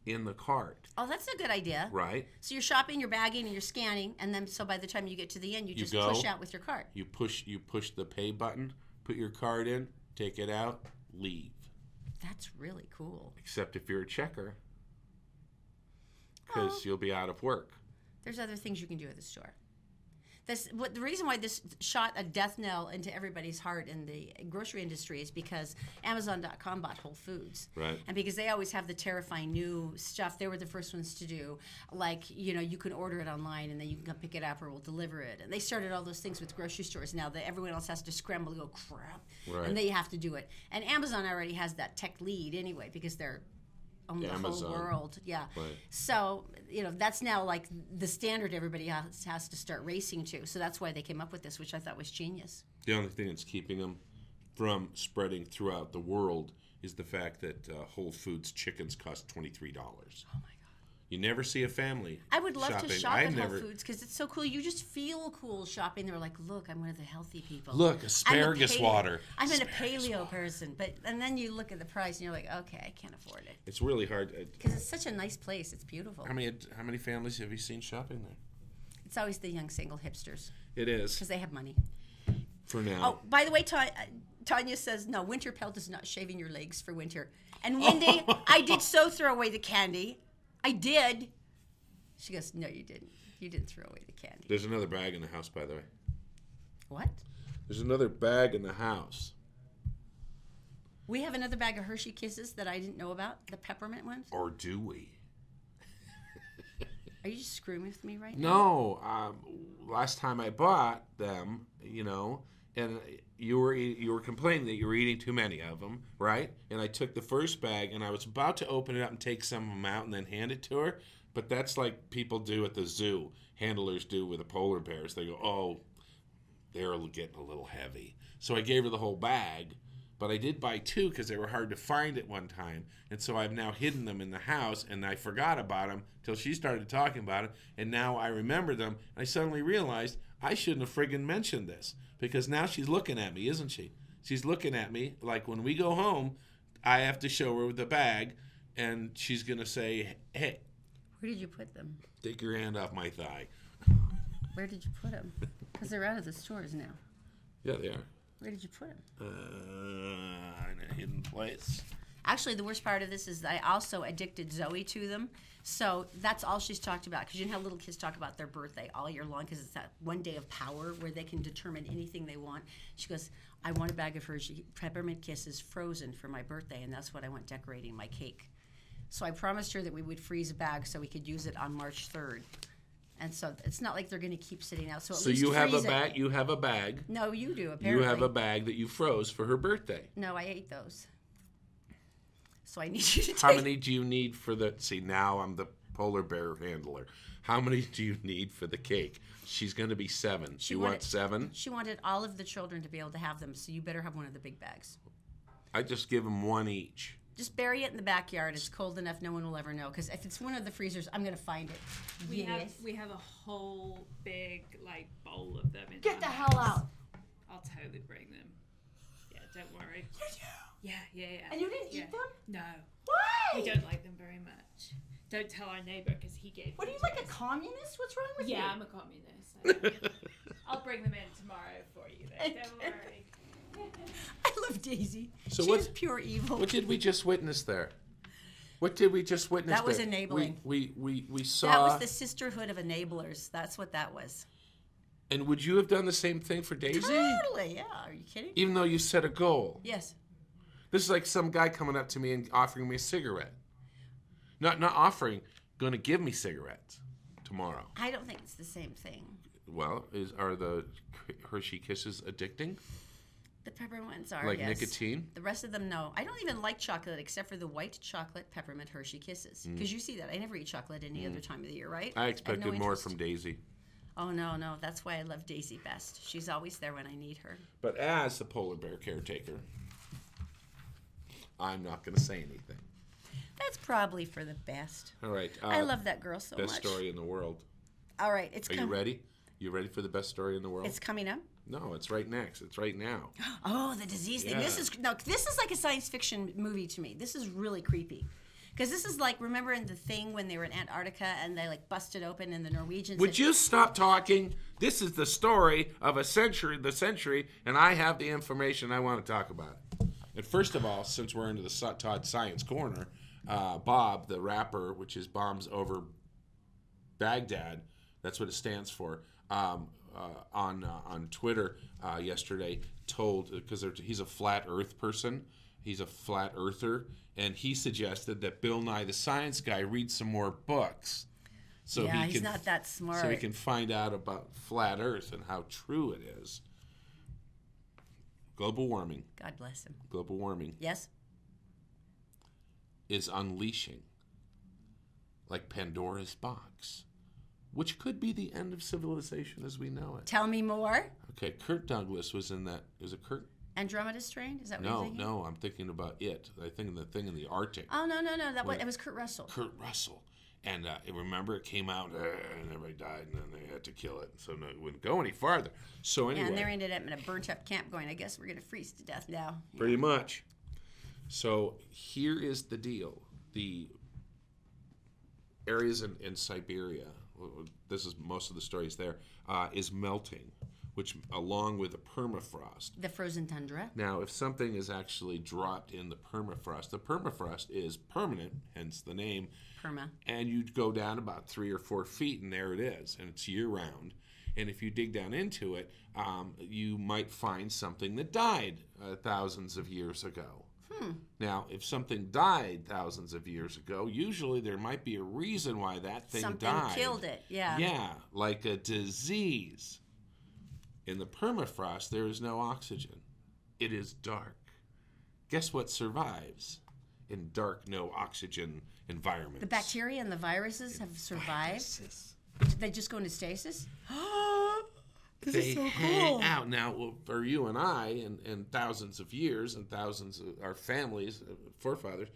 in the cart. Oh, that's a good idea. Right. So you're shopping, you're bagging, and you're scanning, and then so by the time you get to the end, you just push out with your cart. You push the pay button, put your card in, take it out, leave. That's really cool. Except if you're a checker, because you'll be out of work. There's other things you can do at the store. The reason why this shot a death knell into everybody's heart in the grocery industry is because Amazon.com bought Whole Foods. Right. And because they always have the terrifying new stuff, they were the first ones to do. Like, you can order it online and then you can come pick it up or we'll deliver it. And they started all those things with grocery stores now that everyone else has to scramble to go, crap. Right. And they have to do it. And Amazon already has that tech lead anyway because they're on the Amazon. whole world. Yeah. Right. So, that's now like the standard everybody has to start racing to. So that's why they came up with this, which I thought was genius. The only thing that's keeping them from spreading throughout the world is the fact that Whole Foods chickens cost $23. Oh, my God. You never see a family I would love shopping. to shop at Whole Foods because it's so cool. You just feel cool shopping. They're like, look, I'm one of the healthy people. Look, asparagus water. I'm a paleo person. And then you look at the price and you're like, okay, I can't afford it. It's really hard. Because it's such a nice place. It's beautiful. How many families have you seen shopping there? It's always the young single hipsters. It is. Because they have money. For now. Oh, by the way, Tanya says, no, winter pelt is not shaving your legs for winter. And Wendy, I did so throw away the candy. I did. She goes, no, you didn't. You didn't throw away the candy. There's another bag in the house, by the way. What? There's another bag in the house. We have another bag of Hershey Kisses that I didn't know about, the peppermint ones. Or do we? Are you just screwing with me right now? No. Last time I bought them, and you were complaining that you were eating too many of them, right? And I took the first bag, and I was about to open it up and take some of them out and then hand it to her. But that's like people do at the zoo. Handlers do with the polar bears. They go, oh, they're getting a little heavy. So I gave her the whole bag. But I did buy two because they were hard to find at one time. And so I've now hidden them in the house, and I forgot about them until she started talking about it. And now I remember them. And I suddenly realized I shouldn't have friggin' mentioned this. Because now she's looking at me, isn't she? She's looking at me like when we go home, I have to show her the bag. And she's going to say, hey. Where did you put them? Take your hand off my thigh. Where did you put them? Because they're out of the stores now. Yeah, they are. Where did you put them? In a hidden place. Actually, the worst part of this is I also addicted Zoe to them. So that's all she's talked about. Because you know how little kids talk about their birthday all year long because it's that one day of power where they can determine anything they want. She goes, I want a bag of Hershey Peppermint Kisses frozen for my birthday, and that's what I went decorating my cake. So I promised her that we would freeze a bag so we could use it on March 3rd. And so it's not like they're going to keep sitting out. So at least you have a freeze bag. it. You have a bag. No, you do. Apparently, you have a bag that you froze for her birthday. No, I ate those. So I need you to take. How many do you need for the? See, now I'm the polar bear handler. How many do you need for the cake? She's going to be 7. She wants 7. She wanted all of the children to be able to have them. So you better have one of the big bags. I just give them 1 each. Just bury it in the backyard. It's cold enough. No one will ever know. Because if it's one of the freezers, I'm going to find it. We have a whole big bowl of them. Get the hell out. I'll totally bring them. Yeah, don't worry. Yeah. And you didn't eat them? No. Why? We don't like them very much. Don't tell our neighbor because he gave What are them you, to like us. a communist? What's wrong with you? Yeah, I'm a communist. I'll bring them in tomorrow for you. Don't worry. I love Daisy. So She's pure evil. What did we just witness there? What did we just witness? That was enabling. We saw. That was the sisterhood of enablers. That's what that was. And would you have done the same thing for Daisy? Totally, yeah. Are you kidding? Even though you set a goal. Yes. This is like some guy coming up to me and offering me a cigarette. Not offering, going to give me cigarettes tomorrow. I don't think it's the same thing. Well, are the Hershey Kisses addicting? The peppermint ones are, like yes. nicotine? The rest of them, no. I don't even like chocolate except for the white chocolate peppermint Hershey Kisses. Because you see that. I never eat chocolate any other time of the year, right? I expected no more interest. from Daisy. Oh, no. That's why I love Daisy best. She's always there when I need her. But as the polar bear caretaker, I'm not going to say anything. That's probably for the best. All right. I love that girl so much. Best story in the world. All right. Are you ready? You ready for the best story in the world? It's coming up? No, it's right next. It's right now. Oh, the disease thing. Yeah. This is like a science fiction movie to me. This is really creepy. Because this is like, remember in The Thing when they were in Antarctica and they like busted open and the Norwegians... Would you stop talking? This is the story of the century, and I have the information I want to talk about. And first of all, since we're into the Todd Science Corner, Bob, the rapper, which is Bombs Over Baghdad, that's what it stands for, on Twitter yesterday told, because he's a flat earth person, he's a flat earther, and he suggested that Bill Nye the Science Guy read some more books. So he's not that smart. So he can find out about flat earth and how true it is. Global warming. God bless him. Global warming. Yes? Is unleashing, like Pandora's box, which could be the end of civilization as we know it. Tell me more. Okay, Kirk Douglas was in that. Is it Kirk? Andromeda Strain? Is that what you're thinking? No, I'm thinking about it. I think the thing in the Arctic. Oh, no. It was Kurt Russell. Kurt Russell. And remember, it came out, and everybody died, and then they had to kill it. So no, it wouldn't go any farther. So anyway. And they ended up in a burnt-up camp going, I guess we're going to freeze to death now. Pretty much. So here is the deal. The areas in Siberia, this is most of the stories there, is melting, which along with the permafrost. The frozen tundra. Now, if something is actually dropped in the permafrost is permanent, hence the name. Perma. And you'd go down about 3 or 4 feet, and there it is, and it's year-round. And if you dig down into it, you might find something that died thousands of years ago. Now, if something died thousands of years ago, usually there might be a reason why that thing died. Something killed it, yeah. Yeah, like a disease. In the permafrost, there is no oxygen. It is dark. Guess what survives in dark, no oxygen environments? The bacteria and the viruses have survived? Did they just go into stasis? This is so hang cool. out. Now, for you and I, and thousands of years, and thousands of our families, forefathers,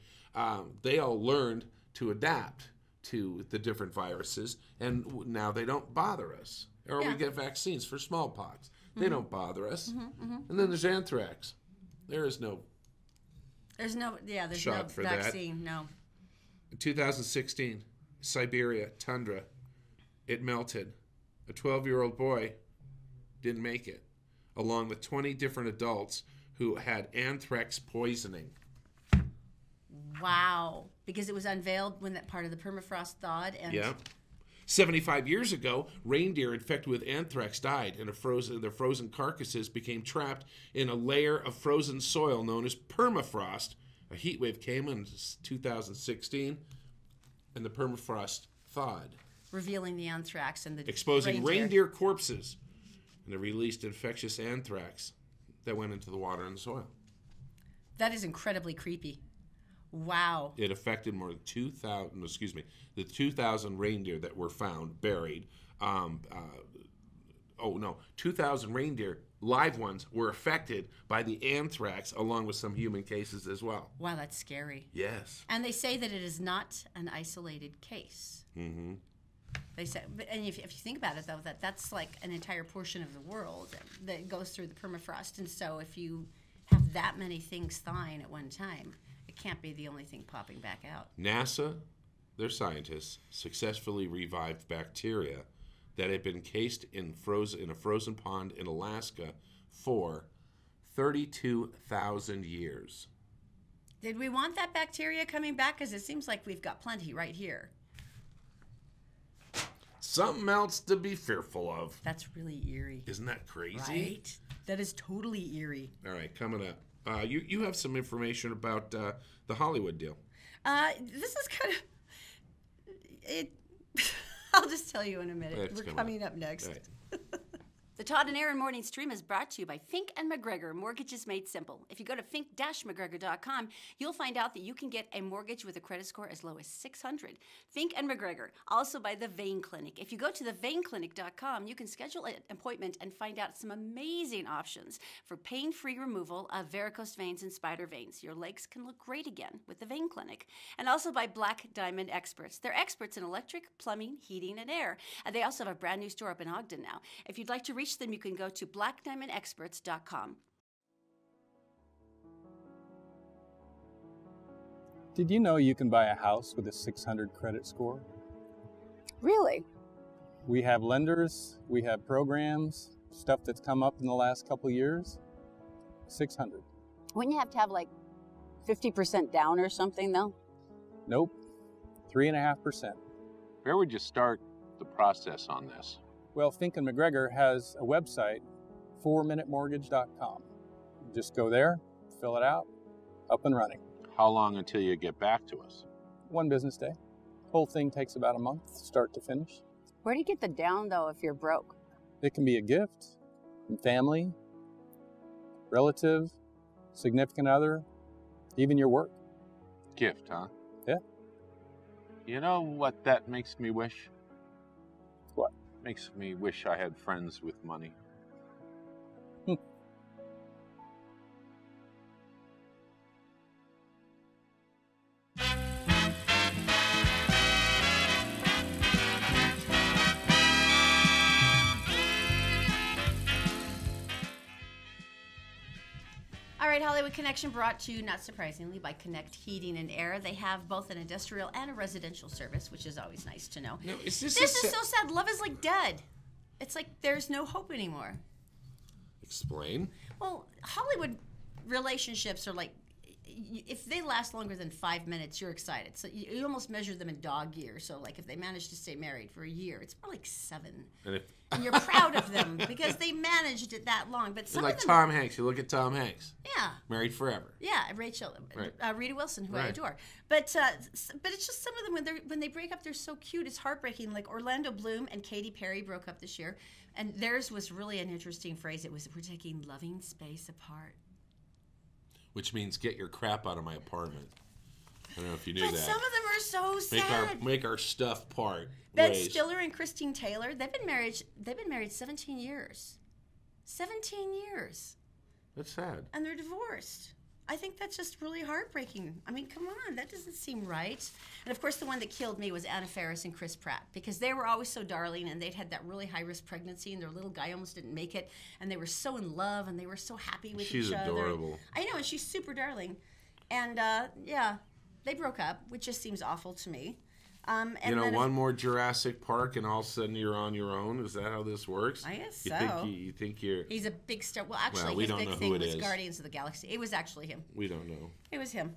they all learned to adapt to the different viruses, and now they don't bother us. Or we get vaccines for smallpox. They don't bother us. And then there's anthrax. There's no shot for vaccine, no. In 2016, Siberia, tundra, it melted. A 12-year-old boy didn't make it, along with 20 different adults who had anthrax poisoning. Wow. Because it was unveiled when that part of the permafrost thawed. And Yeah. 75 years ago, reindeer infected with anthrax died, and their frozen carcasses became trapped in a layer of frozen soil known as permafrost. A heat wave came in 2016, and the permafrost thawed, revealing the anthrax and the exposing reindeer corpses, and the released infectious anthrax that went into the water and the soil. That is incredibly creepy. Wow. It affected more than 2,000 reindeer that were found buried. 2,000 reindeer, live ones, were affected by the anthrax, along with some human cases as well. Wow, that's scary. Yes. And they say that it is not an isolated case. Mm-hmm. They say, and if you think about it, though, that's like an entire portion of the world that goes through the permafrost. And so if you have that many things thawing at one time, it can't be the only thing popping back out. NASA, their scientists, successfully revived bacteria that had been cased in a frozen pond in Alaska for 32,000 years. Did we want that bacteria coming back? Because it seems like we've got plenty right here. Something else to be fearful of. That's really eerie. Isn't that crazy? Right? That is totally eerie. All right, coming up. You have some information about the Hollywood deal. This is kind of... I'll just tell you in a minute. We're coming up next. Right. The Todd and Erin Morning Stream is brought to you by Fink & McGregor, Mortgages Made Simple. If you go to fink-mcgregor.com, you'll find out that you can get a mortgage with a credit score as low as 600. Fink & McGregor, also by The Vein Clinic. If you go to theveinclinic.com, you can schedule an appointment and find out some amazing options for pain-free removal of varicose veins and spider veins. Your legs can look great again with The Vein Clinic. And also by Black Diamond Experts. They're experts in electric, plumbing, heating, and air. They also have a brand new store up in Ogden now. If you'd like to reach them, you can go to blackdiamondexperts.com. Did you know you can buy a house with a 600 credit score? Really? We have lenders, we have programs, stuff that's come up in the last couple of years. 600. Wouldn't you have to have like 50% down or something though? Nope. 3.5%. Where would you start the process on this? Well, Fink & McGregor has a website, 4minutemortgage.com. Just go there, fill it out, up and running. How long until you get back to us? 1 business day. Whole thing takes about a month, start to finish. Where do you get the down though if you're broke? It can be a gift from family, relative, significant other, even your work. Gift, huh? Yeah. You know what that makes me wish? What? Makes me wish I had friends with money. All right, Hollywood Connection brought to you, not surprisingly, by Connect Heating and Air. They have both an industrial and a residential service, which is always nice to know. No, This is so sad. Love is like dead. It's like there's no hope anymore. Explain. Well, Hollywood relationships are like, if they last longer than 5 minutes, you're excited. So you almost measure them in dog years. So like if they manage to stay married for a year, it's more like 7. And you're proud of them because they managed it that long. But some like of them, Tom Hanks. You look at Tom Hanks. Yeah. Married forever. Yeah, Rachel, Right. Rita Wilson, who I Right. adore. But it's just some of them when they break up, they're so cute. It's heartbreaking. Like Orlando Bloom and Katy Perry broke up this year, and theirs was really an interesting phrase. It was, "We're taking loving space apart." Which means get your crap out of my apartment. I don't know if you knew But that. some of them are so sad. Make our stuff part. Ben ways. Stiller and Christine Taylor, they've been married 17 years. 17 years. That's sad. And they're divorced. I think that's just really heartbreaking. I mean, come on, that doesn't seem right. And of course, the one that killed me was Anna Faris and Chris Pratt, because they were always so darling, and they'd had that really high-risk pregnancy, and their little guy almost didn't make it, and they were so in love, and they were so happy with She's each other. adorable. I know, and she's super darling. And yeah, they broke up, which just seems awful to me. And You know, then one more Jurassic Park, and all of a sudden you're on your own. Is that how this works? I guess you so. You think you're? He's a big star. Well, actually, we his don't big know who thing it was is. Guardians of the Galaxy. It was actually him. We don't know. It was him.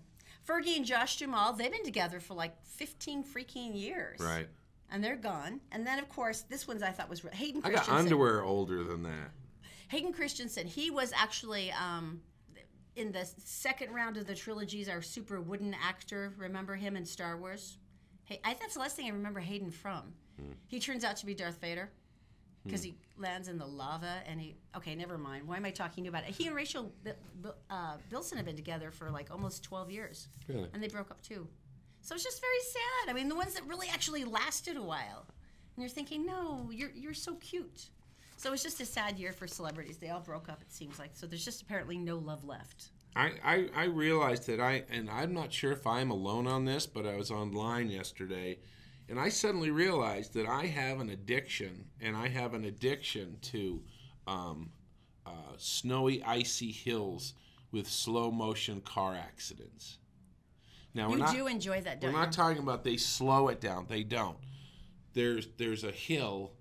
Fergie and Josh Duhamel, they've been together for like 15 freaking years. Right. And they're gone. And then, of course, this one I thought was Hayden I Christensen. got underwear older than that. Hayden Christensen, he was actually in the second round of the trilogies, our super wooden actor. Remember him in Star Wars? Hey, that's the last thing I remember Hayden from. He turns out to be Darth Vader because he lands in the lava and okay, never mind. Why am I talking about it? He and Rachel Bilson have been together for like almost 12 years. Really? And they broke up too. So it's just very sad. I mean, the ones that really actually lasted a while. And you're thinking, no, you're so cute. So it's just a sad year for celebrities. They all broke up, it seems like. So there's just apparently no love left. I realized that and I'm not sure if I'm alone on this, but I was online yesterday, and I suddenly realized that I have an addiction, and I have an addiction to snowy, icy hills with slow motion car accidents. Now You do enjoy that, don't you? We're not talking about they slow it down. They don't. There's a hill,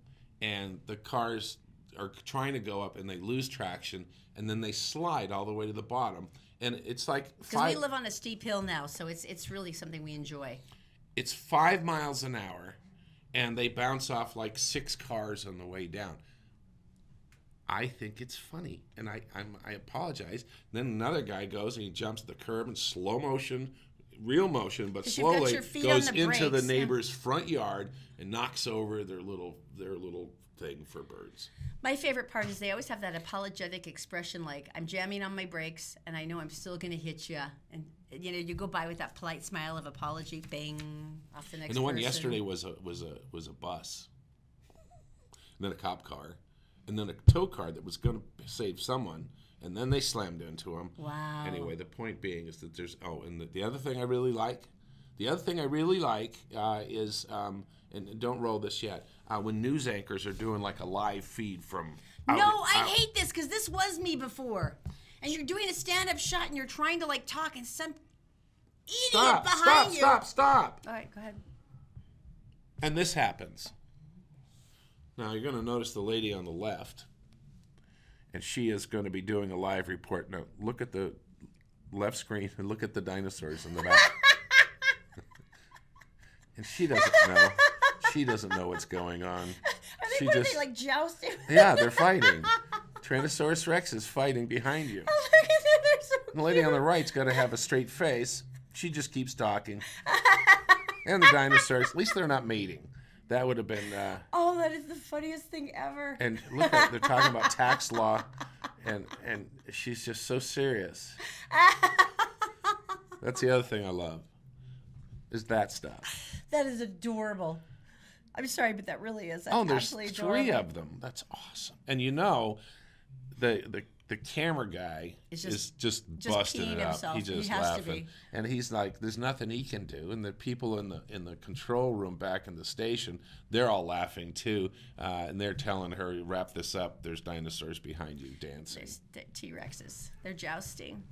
and the car's are trying to go up and they lose traction, and then they slide all the way to the bottom. And it's like because we live on a steep hill now, so it's really something we enjoy. It's 5 miles an hour, and they bounce off like 6 cars on the way down. I think it's funny, and I apologize. Then another guy goes and he jumps the curb in slow motion, real motion, but slowly goes into the neighbor's front yard and knocks over their little thing for birds. My favorite part is they always have that apologetic expression like, I'm jamming on my brakes and I know I'm still going to hit you. And, you know, you go by with that polite smile of apology, bang, off the next person. And the one yesterday was a bus, and then a cop car, and then a tow car that was going to save someone, and then they slammed into him. Wow. Anyway, the point being is that there's, and the other thing I really like, is, and don't roll this yet, when news anchors are doing like a live feed from I hate this because this was me before. And you're doing a stand-up shot and you're trying to like talk and some idiot behind you. Stop. All right, go ahead. And this happens. Now you're going to notice the lady on the left, and she is going to be doing a live report. Now look at the left screen and look at the dinosaurs in the back. And she doesn't know. She doesn't know what's going on. Are they like jousting? Yeah, they're fighting. Tyrannosaurus Rex is fighting behind you. The lady on the right's got to have a straight face. She just keeps talking. And the dinosaurs, at least they're not mating. That would have been... oh, that is the funniest thing ever. And look, they're talking about tax law, and she's just so serious. That's the other thing I love, is that stuff. That is adorable. I'm sorry, but that really is. There's 3 of them. That's awesome. And you know, the camera guy is just busting it up. Himself. He's just laughing, and he's like, "There's nothing he can do." And the people in the control room back in the station, they're all laughing too, and they're telling her, "Wrap this up. There's dinosaurs behind you dancing." There's T-Rexes. They're jousting.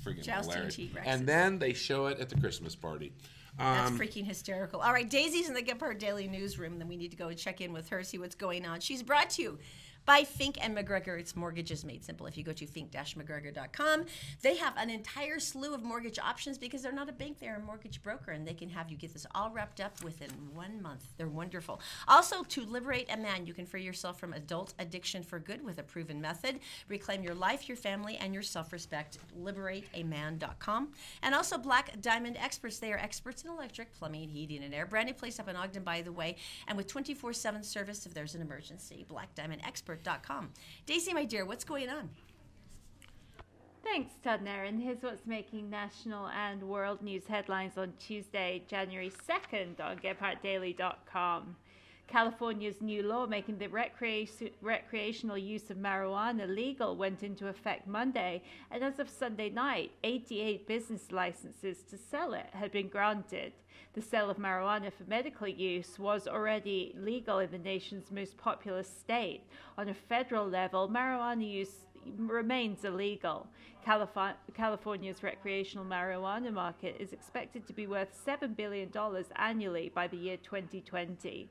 Freaking jousting hilarious. T-Rexes. And then they show it at the Christmas party. That's freaking hysterical. All right, Daisy's in the Get Part Daily newsroom. Then we need to go and check in with her, see what's going on. She's brought to you by Fink and McGregor. It's mortgages made simple. If you go to fink-mcgregor.com, they have an entire slew of mortgage options because they're not a bank, they're a mortgage broker, and they can have you get this all wrapped up within 1 month. They're wonderful. Also, to liberate a man, you can free yourself from adult addiction for good with a proven method. Reclaim your life, your family, and your self-respect. LiberateAman.com. And also, Black Diamond Experts. They are experts in electric, plumbing, heating, and air. Brand new place up in Ogden, by the way, and with 24/7 service if there's an emergency. Black Diamond Expert. Daisy, my dear, what's going on? Thanks, Todd and Erin. Here's what's making national and world news headlines on Tuesday, January 2nd on GetPartDaily.com. California's new law making the recreational use of marijuana legal went into effect Monday, and as of Sunday night, 88 business licenses to sell it had been granted. The sale of marijuana for medical use was already legal in the nation's most populous state. On a federal level, marijuana use remains illegal. California's recreational marijuana market is expected to be worth $7 billion annually by the year 2020.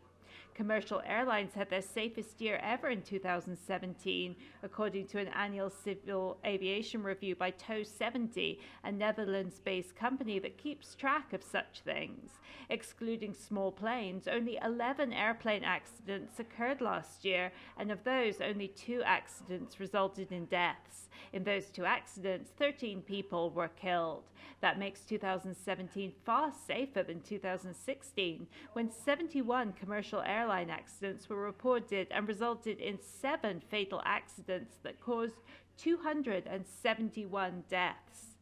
Commercial airlines had their safest year ever in 2017, according to an annual civil aviation review by TOW 70, a Netherlands-based company that keeps track of such things. Excluding small planes, only 11 airplane accidents occurred last year, and of those, only 2 accidents resulted in deaths. In those 2 accidents, 13 people were killed. That makes 2017 far safer than 2016, when 71 commercial airline accidents were reported and resulted in 7 fatal accidents that caused 271 deaths.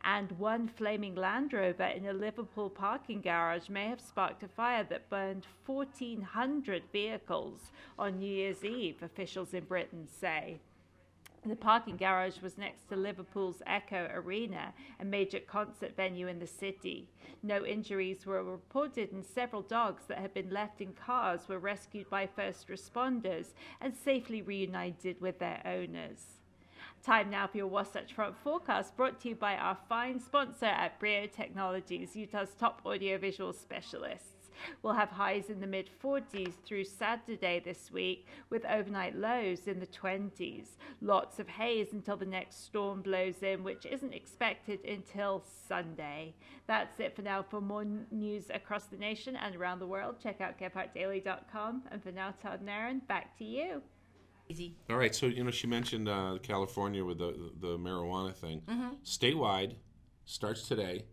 And 1 flaming Land Rover in a Liverpool parking garage may have sparked a fire that burned 1,400 vehicles on New Year's Eve, officials in Britain say. The parking garage was next to Liverpool's Echo Arena, a major concert venue in the city. No injuries were reported, and several dogs that had been left in cars were rescued by first responders and safely reunited with their owners. Time now for your Wasatch Front forecast, brought to you by our fine sponsor at Brio Technologies, Utah's top audiovisual specialists. We'll have highs in the mid-40s through Saturday this week, with overnight lows in the 20s. Lots of haze until the next storm blows in, which isn't expected until Sunday. That's it for now. For more news across the nation and around the world, check out GephartDaily.com. And for now, Todd and Erin, back to you. Easy. All right, so she mentioned California with the marijuana thing. Statewide starts today,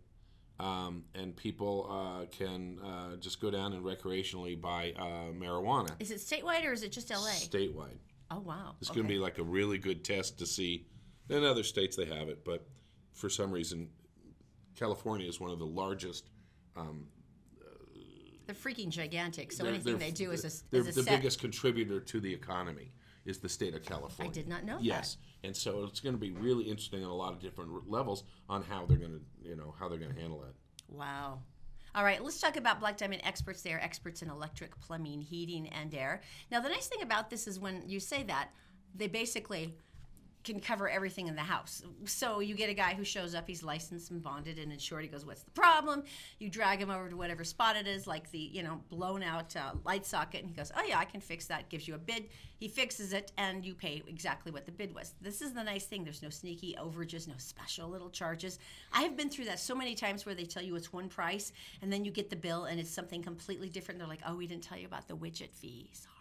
and people can just go down and recreationally buy marijuana. Is it statewide or is it just LA? Statewide. Oh, wow. It's going to be like a really good test to see. In other states they have it, but for some reason, California is one of the largest. They're freaking gigantic, so anything they do is a they're the biggest contributor to the economy. Is the state of California. I did not know that. Yes, and so it's going to be really interesting on a lot of different levels on how they're going to handle it. Wow. All right, let's talk about Black Diamond experts. They are experts in electric, plumbing, heating, and air. Now, the nice thing about this is when you say that, they basically can cover everything in the house. So you get a guy who shows up, he's licensed and bonded and insured. He goes, what's the problem? You drag him over to whatever spot it is, like the blown out light socket, and he goes, oh yeah, I can fix that. Gives you a bid. He fixes it, and you pay exactly what the bid was. This is the nice thing. There's no sneaky overages, no special little charges. I have been through that so many times where they tell you it's one price, and then you get the bill, and it's something completely different. They're like, oh, we didn't tell you about the widget fee. Sorry.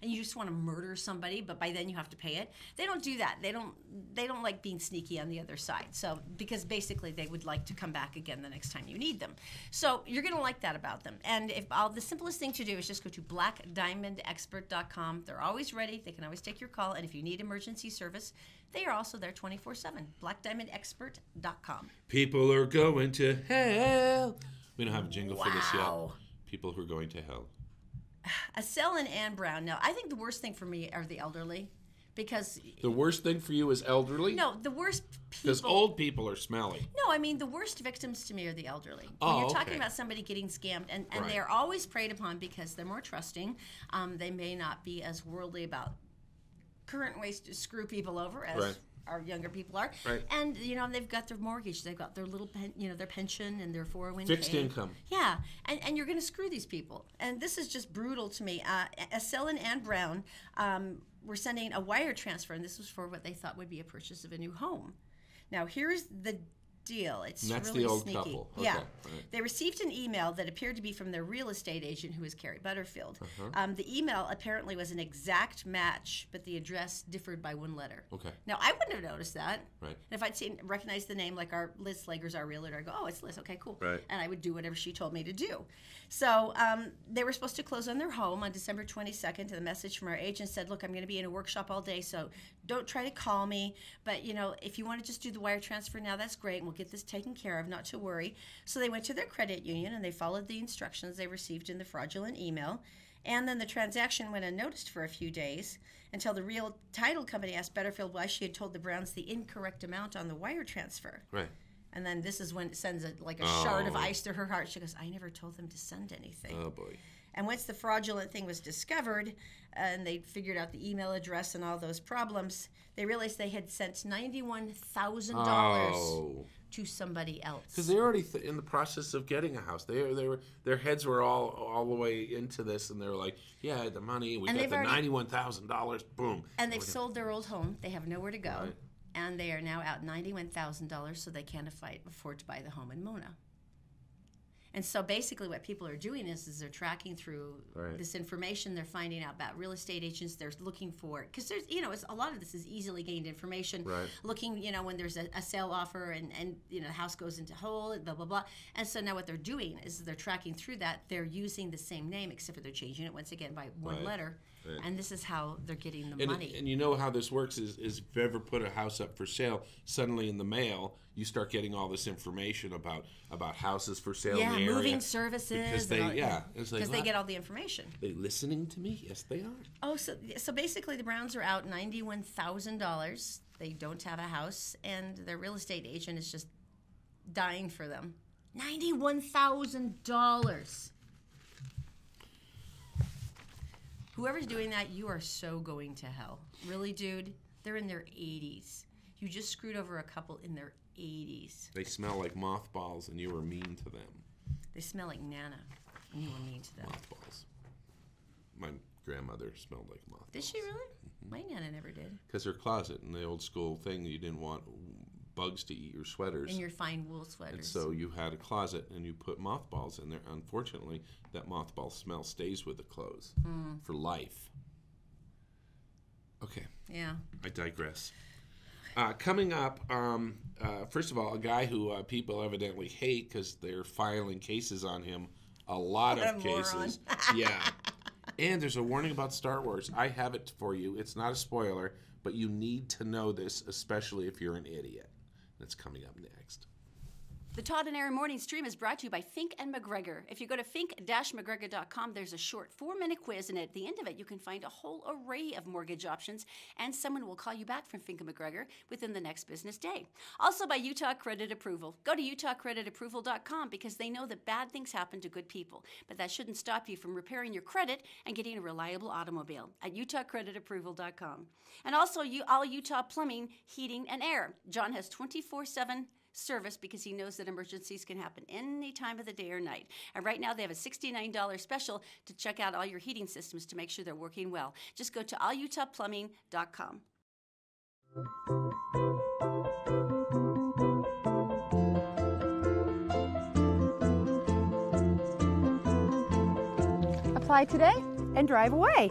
And you just want to murder somebody, but by then you have to pay it. They don't do that. They don't like being sneaky on the other side. So because basically they would like to come back again the next time you need them. So you're going to like that about them. And the simplest thing to do is just go to blackdiamondexpert.com. They're always ready. They can always take your call. And if you need emergency service, they are also there 24/7. blackdiamondexpert.com. People are going to hell. We don't have a jingle for this yet. People who are going to hell. Estelle and Ann Brown. Now, I think the worst thing for me are the elderly, because the worst thing for you is elderly. No, the worst people. Because old people are smelly. No, I mean the worst victims to me are the elderly. When you're talking about somebody getting scammed, and right. They are always preyed upon because they're more trusting. They may not be as worldly about current ways to screw people over as. Right. Our younger people are, right. And they've got their mortgage, they've got their little, their pension and their 401k, fixed income. Yeah, and you're going to screw these people, and this is just brutal to me. Estelle and Ann Brown were sending a wire transfer, and this was for what they thought would be a purchase of a new home. Now here's the deal. It's and that's really the old sneaky. Couple. Okay. Yeah, right. They received an email that appeared to be from their real estate agent, who is Carrie Butterfield. The email apparently was an exact match, but the address differed by one letter. Okay. Now I wouldn't have noticed that. Right. And if I'd recognized the name, like our Liz Slager's our realtor, I go, oh, it's Liz. Okay, cool. Right. And I would do whatever she told me to do. So they were supposed to close on their home on December 22nd. And the message from our agent said, look, I'm going to be in a workshop all day, so don't try to call me. But if you want to just do the wire transfer now, that's great, and we'll get this taken care of, not to worry. So they went to their credit union and they followed the instructions they received in the fraudulent email. And then the transaction went unnoticed for a few days until the real title company asked Butterfield why she had told the Browns the incorrect amount on the wire transfer. Right. And then this is when it sends a shard of ice through her heart. She goes, I never told them to send anything. Oh, boy. And once the fraudulent thing was discovered and they figured out the email address and all those problems, they realized they had sent $91,000 to somebody else. Because they're already in the process of getting a house. Their heads were all the way into this, and they were like, yeah, the money, we got the $91,000, boom. And they've sold their old home. They have nowhere to go. Right. And they are now out $91,000, so they can't afford to buy the home in Mona. And so basically what people are doing is they're tracking through this information. They're finding out about real estate agents. They're looking for, because there's, it's, a lot of this is easily gained information. Right. Looking, when there's a sale offer and the house goes into hold, blah, blah, blah. And so now what they're doing is they're tracking through that. They're using the same name, except for they're changing it once again by one letter. Right. And this is how they're getting the money. And how this works is if you've ever put a house up for sale, suddenly in the mail, you start getting all this information about houses for sale in the area. Moving services. Because they get all the information. Are they listening to me? Yes, they are. Oh, so basically the Browns are out $91,000. They don't have a house, and their real estate agent is just dying for them. $91,000. Whoever's doing that, you are so going to hell. Really, dude? They're in their 80s. You just screwed over a couple in their 80s. They smell like mothballs, and you were mean to them. They smell like Nana. And you were mean to them. Mothballs. My grandmother smelled like mothballs. Did she really? My Nana never did. Because her closet, in the old school thing, you didn't want bugs to eat your sweaters. And your fine wool sweaters. And so you had a closet and you put mothballs in there. Unfortunately, that mothball smell stays with the clothes for life. Okay. Yeah. I digress. Coming up, first of all, a guy who people evidently hate because they're filing cases on him. A lot What of a moron. cases. Yeah. And there's a warning about Star Wars. I have it for you. It's not a spoiler, but you need to know this, especially if you're an idiot. That's coming up next. The Todd and Erin Morning Stream is brought to you by Fink and McGregor. If you go to fink-mcgregor.com, there's a short 4-minute quiz, and at the end of it, you can find a whole array of mortgage options, and someone will call you back from Fink and McGregor within the next business day. Also by Utah Credit Approval. Go to utahcreditapproval.com because they know that bad things happen to good people, but that shouldn't stop you from repairing your credit and getting a reliable automobile at utahcreditapproval.com. And also all Utah Plumbing, Heating, and Air. John has 24/7 service because he knows that emergencies can happen any time of the day or night. And right now they have a $69 special to check out all your heating systems to make sure they're working well. Just go to allutahplumbing.com. Apply today and drive away.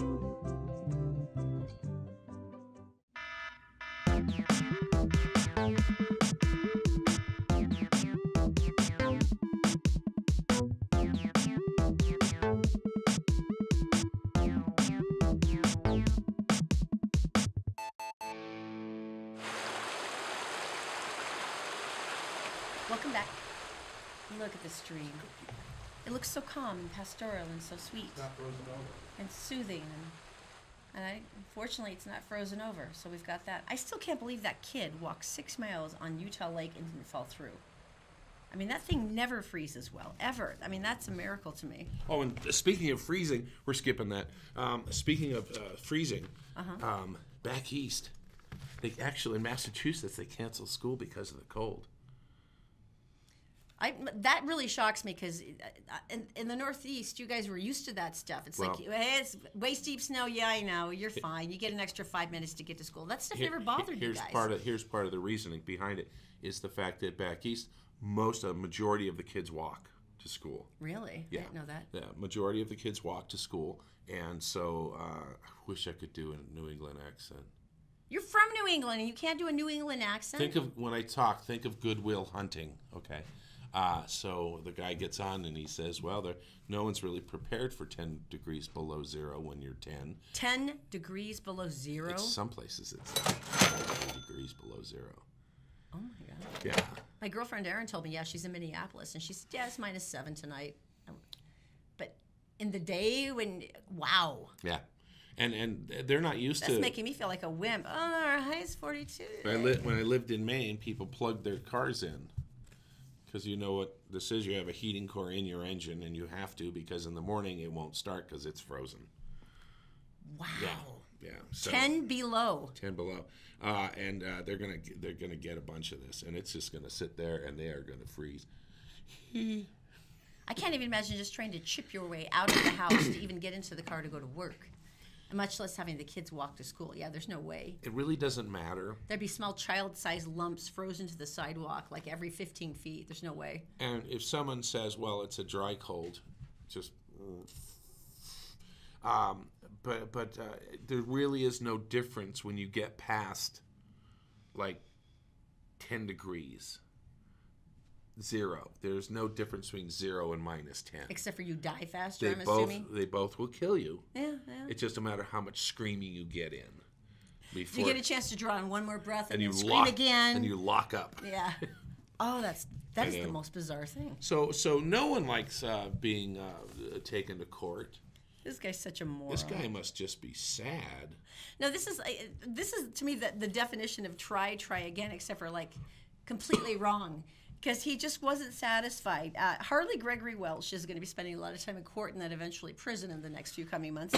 Welcome back. Look at the stream. It looks so calm and pastoral and so sweet. It's not frozen over. And soothing. Unfortunately, it's not frozen over, so we've got that. I still can't believe that kid walked 6 miles on Utah Lake and didn't fall through. I mean, that thing never freezes well, ever. I mean, that's a miracle to me. Oh, and speaking of freezing, we're skipping that. Speaking of freezing, back east, they actually, in Massachusetts, they canceled school because of the cold. That really shocks me because in the Northeast, you guys were used to that stuff. It's like, hey, it's waist deep snow. Yeah, I know. You're fine. You get an extra 5 minutes to get to school. That stuff never bothered you guys. Here's part of the reasoning behind it is the fact that back east, a majority of the kids walk to school. Really? Yeah. I didn't know that. Yeah, majority of the kids walk to school, and so I wish I could do a New England accent. You're from New England, and you can't do a New England accent? When I talk, think of Good Will Hunting, okay? So the guy gets on and he says, well, no one's really prepared for 10 degrees below zero when you're 10. 10 degrees below zero? Some places it's 10 degrees below zero. Oh, my God. Yeah. My girlfriend Erin told me, yeah, she's in Minneapolis, and she said, yeah, it's -7 tonight. But in the day when, wow. Yeah. And they're not used to... That's making me feel like a wimp. Oh, our high's 42 today. When I lived in Maine, people plugged their cars in. Because you know what this is, you have a heating core in your engine, and you have to because in the morning it won't start because it's frozen. Wow. Yeah. So, 10 below. 10 below, and they're gonna get a bunch of this, and it's just gonna sit there, and they are gonna freeze. I can't even imagine just trying to chip your way out of the house to even get into the car to go to work. Much less having the kids walk to school. Yeah, there's no way. It really doesn't matter. There'd be small child-sized lumps frozen to the sidewalk like every 15 feet. There's no way. And if someone says, well, it's a dry cold, just... But there really is no difference when you get past, like, 10 degrees. 0. There's no difference between 0 and -10. Except for you die faster, I'm assuming. They both will kill you. Yeah. It's just a matter of how much screaming you get in. Before you get a chance to draw in one more breath and you then scream again. And you lock up. Yeah. Oh, that is the most bizarre thing. So no one likes being taken to court. This guy's such a moron. This guy must just be sad. No, this is to me the definition of try again, except for like completely wrong. Because he just wasn't satisfied. Harley Gregory Welch is going to be spending a lot of time in court and then eventually prison in the next few coming months.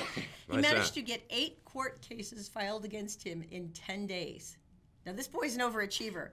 He managed to get 8 court cases filed against him in 10 days. Now, this boy's an overachiever.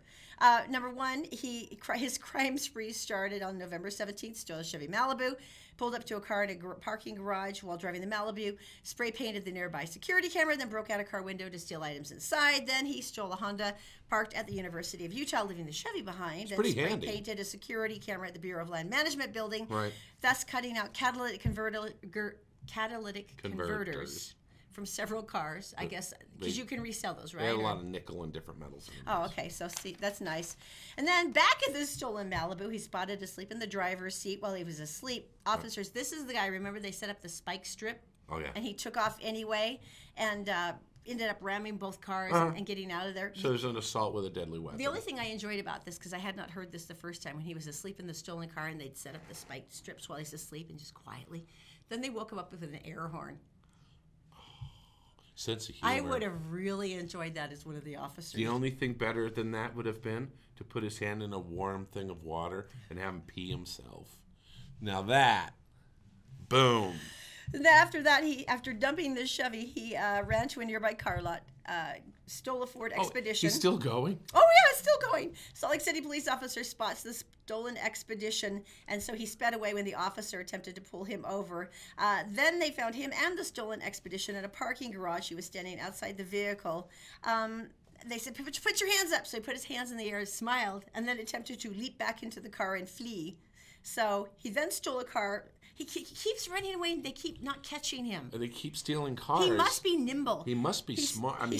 Number one, his crime spree started on November 17th, stole a Chevy Malibu, pulled up to a car in a parking garage while driving the Malibu, spray painted the nearby security camera, then broke out a car window to steal items inside. Then he stole a Honda parked at the University of Utah, leaving the Chevy behind. It's then pretty spray handy. Painted a security camera at the Bureau of Land Management building, Right. thus cutting out catalytic converters from several cars, I guess, because you can resell those, right? They had a lot of nickel and different metals in them. Oh, okay. So, see, that's nice. And then back at this stolen Malibu, he spotted asleep in the driver's seat while he was asleep. Officers, this is the guy, remember they set up the spike strip? Oh, yeah. And he took off anyway and ended up ramming both cars and getting out of there. So there's an assault with a deadly weapon. The only thing I enjoyed about this, because I had not heard this the first time, when he was asleep in the stolen car and they'd set up the spike strips while he's asleep and just quietly. Then they woke him up with an air horn. Sense of humor. I would have really enjoyed that as one of the officers. The only thing better than that would have been to put his hand in a warm thing of water and have him pee himself. Now that, boom. And after that, after dumping the Chevy, he ran to a nearby car lot, stole a Ford Expedition. He's still going? Oh, yeah, it's still going. Salt Lake City police officer spots the stolen Expedition, and so he sped away when the officer attempted to pull him over. Then they found him and the stolen Expedition at a parking garage. He was standing outside the vehicle. They said, put your hands up. So he put his hands in the air, smiled, and then attempted to leap back into the car and flee. So he then stole a car. He keeps running away, and they keep not catching him. And they keep stealing cars. He must be nimble. He must be smart. I mean,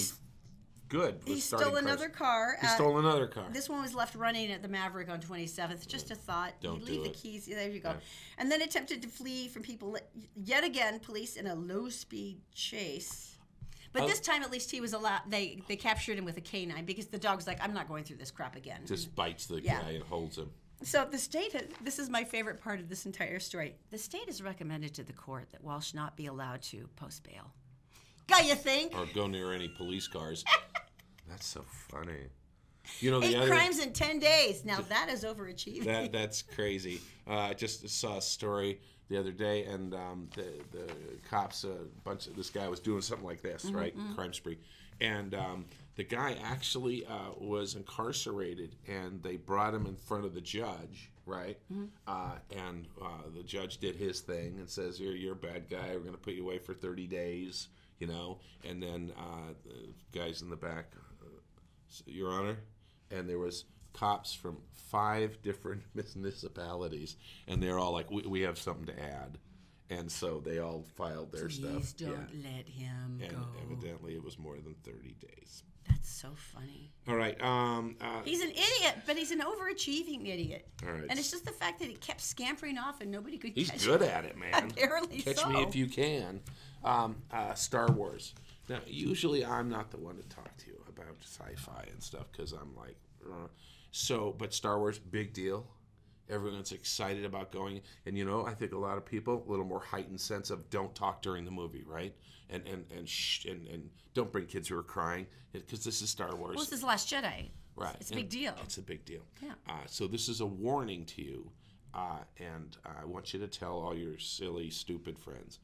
good. He stole another car. He stole another car. This one was left running at the Maverick on 27th. Just a thought. Don't leave do the it. keys. There you go. Yeah. And then attempted to flee from people. Yet again, police in a low-speed chase. But this time, at least, he was allowed. They captured him with a canine because the dog's like, I'm not going through this crap again. Just bites the guy and holds him. So the state, this is my favorite part of this entire story. The state has recommended to the court that Walsh not be allowed to post bail. Got you think? Or go near any police cars. That's so funny. You know, 8 crimes in 10 days. Now that is overachieving. That's crazy. I just saw a story the other day, and the cops, this guy was doing something like this, right? Crime spree. And the guy actually was incarcerated, and they brought him in front of the judge, right? And the judge did his thing and says, you're a bad guy. We're going to put you away for 30 days, you know. And then the guy's in the back, Your Honor. And there was cops from 5 different municipalities, and they're all like, we have something to add. And so they all filed their stuff. Please don't let him go. And evidently it was more than 30 days. That's so funny. All right. He's an idiot, but he's an overachieving idiot. All right. And it's just the fact that he kept scampering off and nobody could He's catch good him. at it, man. Apparently Catch so. me if you can. Star Wars. Now, usually I'm not the one to talk to you about sci-fi and stuff because I'm like, but Star Wars, big deal. Everyone's excited about going. And, you know, I think a lot of people, a little more heightened sense of don't talk during the movie, right? And don't bring kids who are crying because this is Star Wars. Well, this is Last Jedi. Right. It's a big deal. It's a big deal. Yeah. So this is a warning to you, and I want you to tell all your silly, stupid friends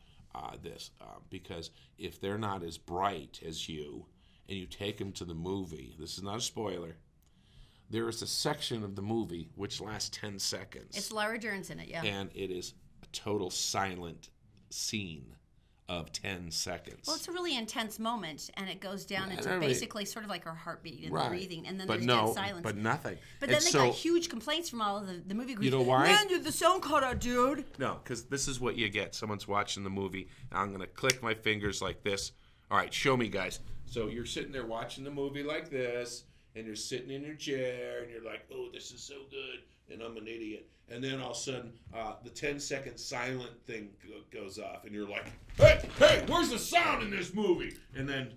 this, because if they're not as bright as you and you take them to the movie, this is not a spoiler, there is a section of the movie which lasts 10 seconds. It's Laura Dern's in it, yeah. And it is a total silent scene of 10 seconds. Well, it's a really intense moment, and it goes down into basically sort of like our heartbeat and breathing, and then there's dead silence. But nothing. But then they got huge complaints from all of the movie groups. You know why? Man, the sound cut out, dude. No, because this is what you get. Someone's watching the movie, and I'm going to click my fingers like this. All right, show me, guys. So you're sitting there watching the movie like this, and you're sitting in your chair, and you're like, oh, this is so good, and I'm an idiot. And then all of a sudden, the 10-second silent thing goes off, and you're like, hey, where's the sound in this movie? And then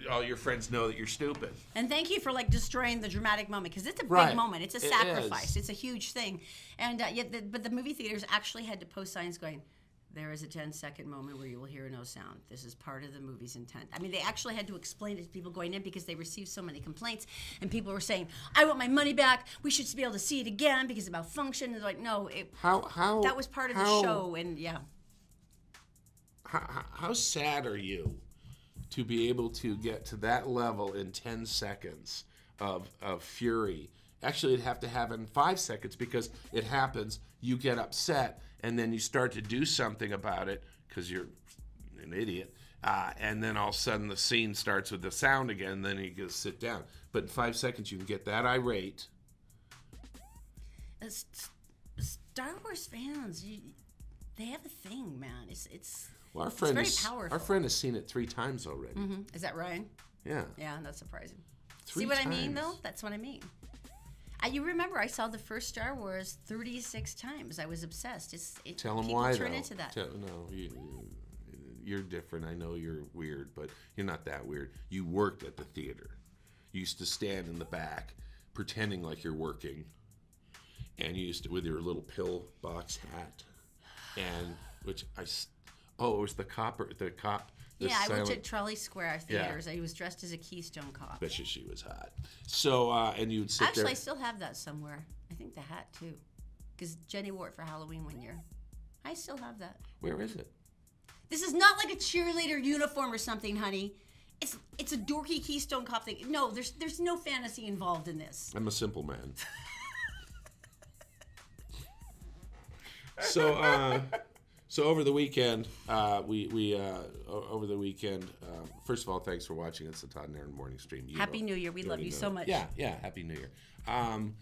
all your friends know that you're stupid. And thank you for, like, destroying the dramatic moment, because it's a big moment. It's a sacrifice. It's a huge thing. And but the movie theaters actually had to post signs going, there is a 10-second moment where you will hear no sound. This is part of the movie's intent. I mean, they actually had to explain it to people going in because they received so many complaints, and people were saying, I want my money back. We should be able to see it again because it malfunctioned. And they're like, no, that was part of the show, and yeah. How sad are you to be able to get to that level in 10 seconds of fury. Actually, it'd have to happen in 5 seconds because it happens, you get upset, and then you start to do something about it because you're an idiot. And then all of a sudden the scene starts with the sound again, and then you go sit down. But in 5 seconds, you can get that irate. Star Wars fans, they have a thing, man. Well, it's very powerful. Our friend has seen it 3 times already. Mm-hmm. Is that Ryan? Yeah. Yeah, that's surprising. 3 See what times. I mean, though? That's what I mean. You remember I saw the first Star Wars 36 times. I was obsessed. Tell them people why, turn though. into that. No, you're different. I know you're weird, but you're not that weird. You worked at the theater. You used to stand in the back pretending like you're working, and you used to, with your little pillbox hat, and it was the cop. I worked at Trolley Square Theaters. I was dressed as a Keystone Cop. Bet you she was hot. So, and you'd sit there. Actually, I still have that somewhere. I think the hat, too. Because Jenny wore it for Halloween one year. I still have that. Where is it? This is not like a cheerleader uniform or something, honey. It's a dorky Keystone Cop thing. No, there's no fantasy involved in this. I'm a simple man. So over the weekend, first of all, thanks for watching. It's the Todd and Erin morning stream. Happy New Year. We love you so much. Yeah, Happy New Year. And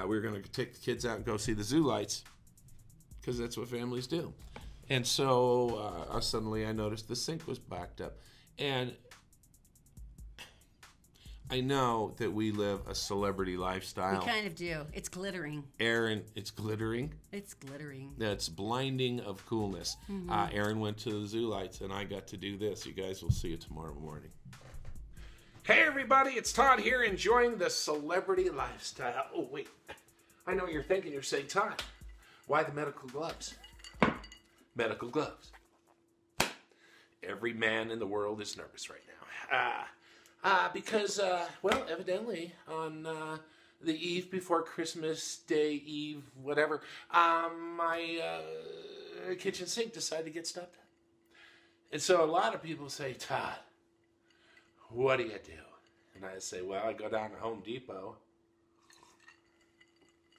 we're going to take the kids out and go see the zoo lights because that's what families do. And so suddenly I noticed the sink was backed up. And I know that we live a celebrity lifestyle. We kind of do. It's glittering. Erin, it's glittering. It's glittering. That's blinding of coolness. Mm-hmm. Erin went to the zoo lights, and I got to do this. You guys will see it tomorrow morning. Hey, everybody, it's Todd here, enjoying the celebrity lifestyle. Oh, wait. I know what you're thinking. You're saying, Todd, why the medical gloves? Medical gloves. Every man in the world is nervous right now. Because, evidently, on the eve before Christmas Day Eve, whatever, my kitchen sink decided to get stopped up. And so a lot of people say, Todd, what do you do? And I say, well, I go down to Home Depot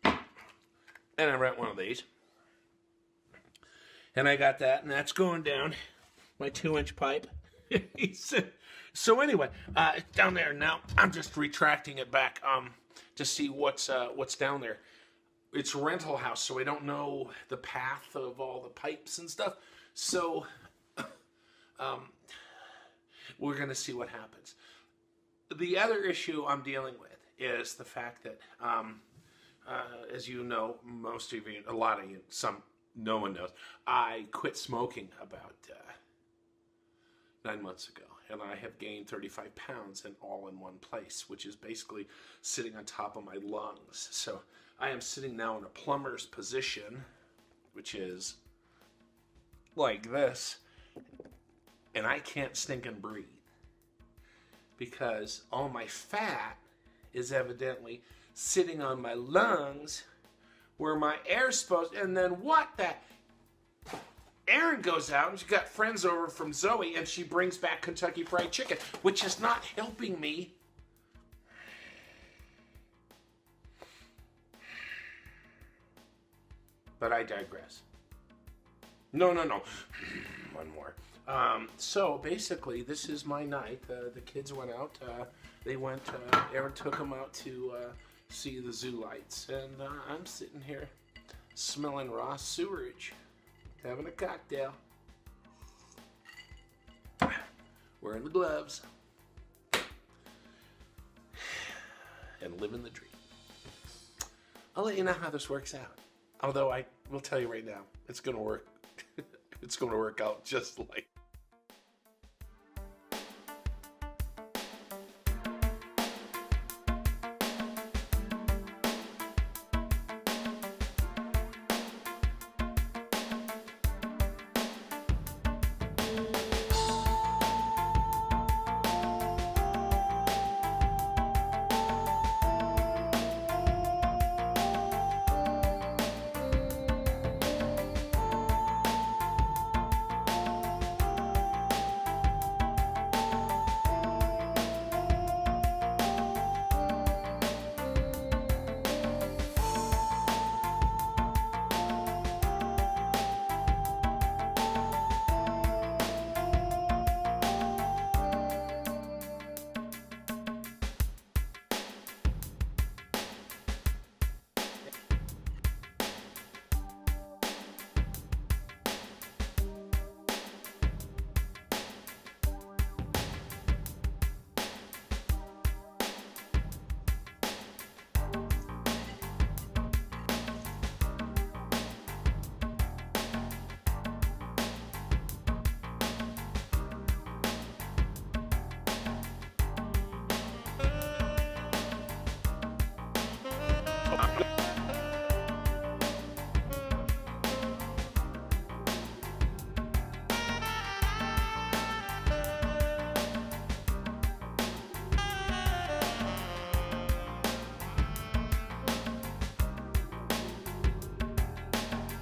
and I rent one of these. And I got that, and that's going down my 2-inch pipe. He said, so anyway, it's down there now. I'm just retracting it back to see what's down there. It's a rental house, so I don't know the path of all the pipes and stuff. So we're going to see what happens. The other issue I'm dealing with is the fact that, as you know, most of you, a lot of you, no one knows, I quit smoking about 9 months ago. And I have gained 35 pounds and all in one place, which is basically sitting on top of my lungs. So I am sitting now in a plumber's position, which is like this. And I can't stink and breathe because all my fat is evidently sitting on my lungs where my air's supposed, and then what that? Erin goes out and she's got friends over from Zoe and she brings back Kentucky Fried Chicken, which is not helping me. But I digress. No. One more. So basically, this is my night. The kids went out. They went, Erin took them out to see the zoo lights. And I'm sitting here smelling raw sewerage, having a cocktail, wearing the gloves, and living the dream. I'll let you know how this works out. Although I will tell you right now, it's going to work. It's going to work out just like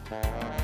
Bye.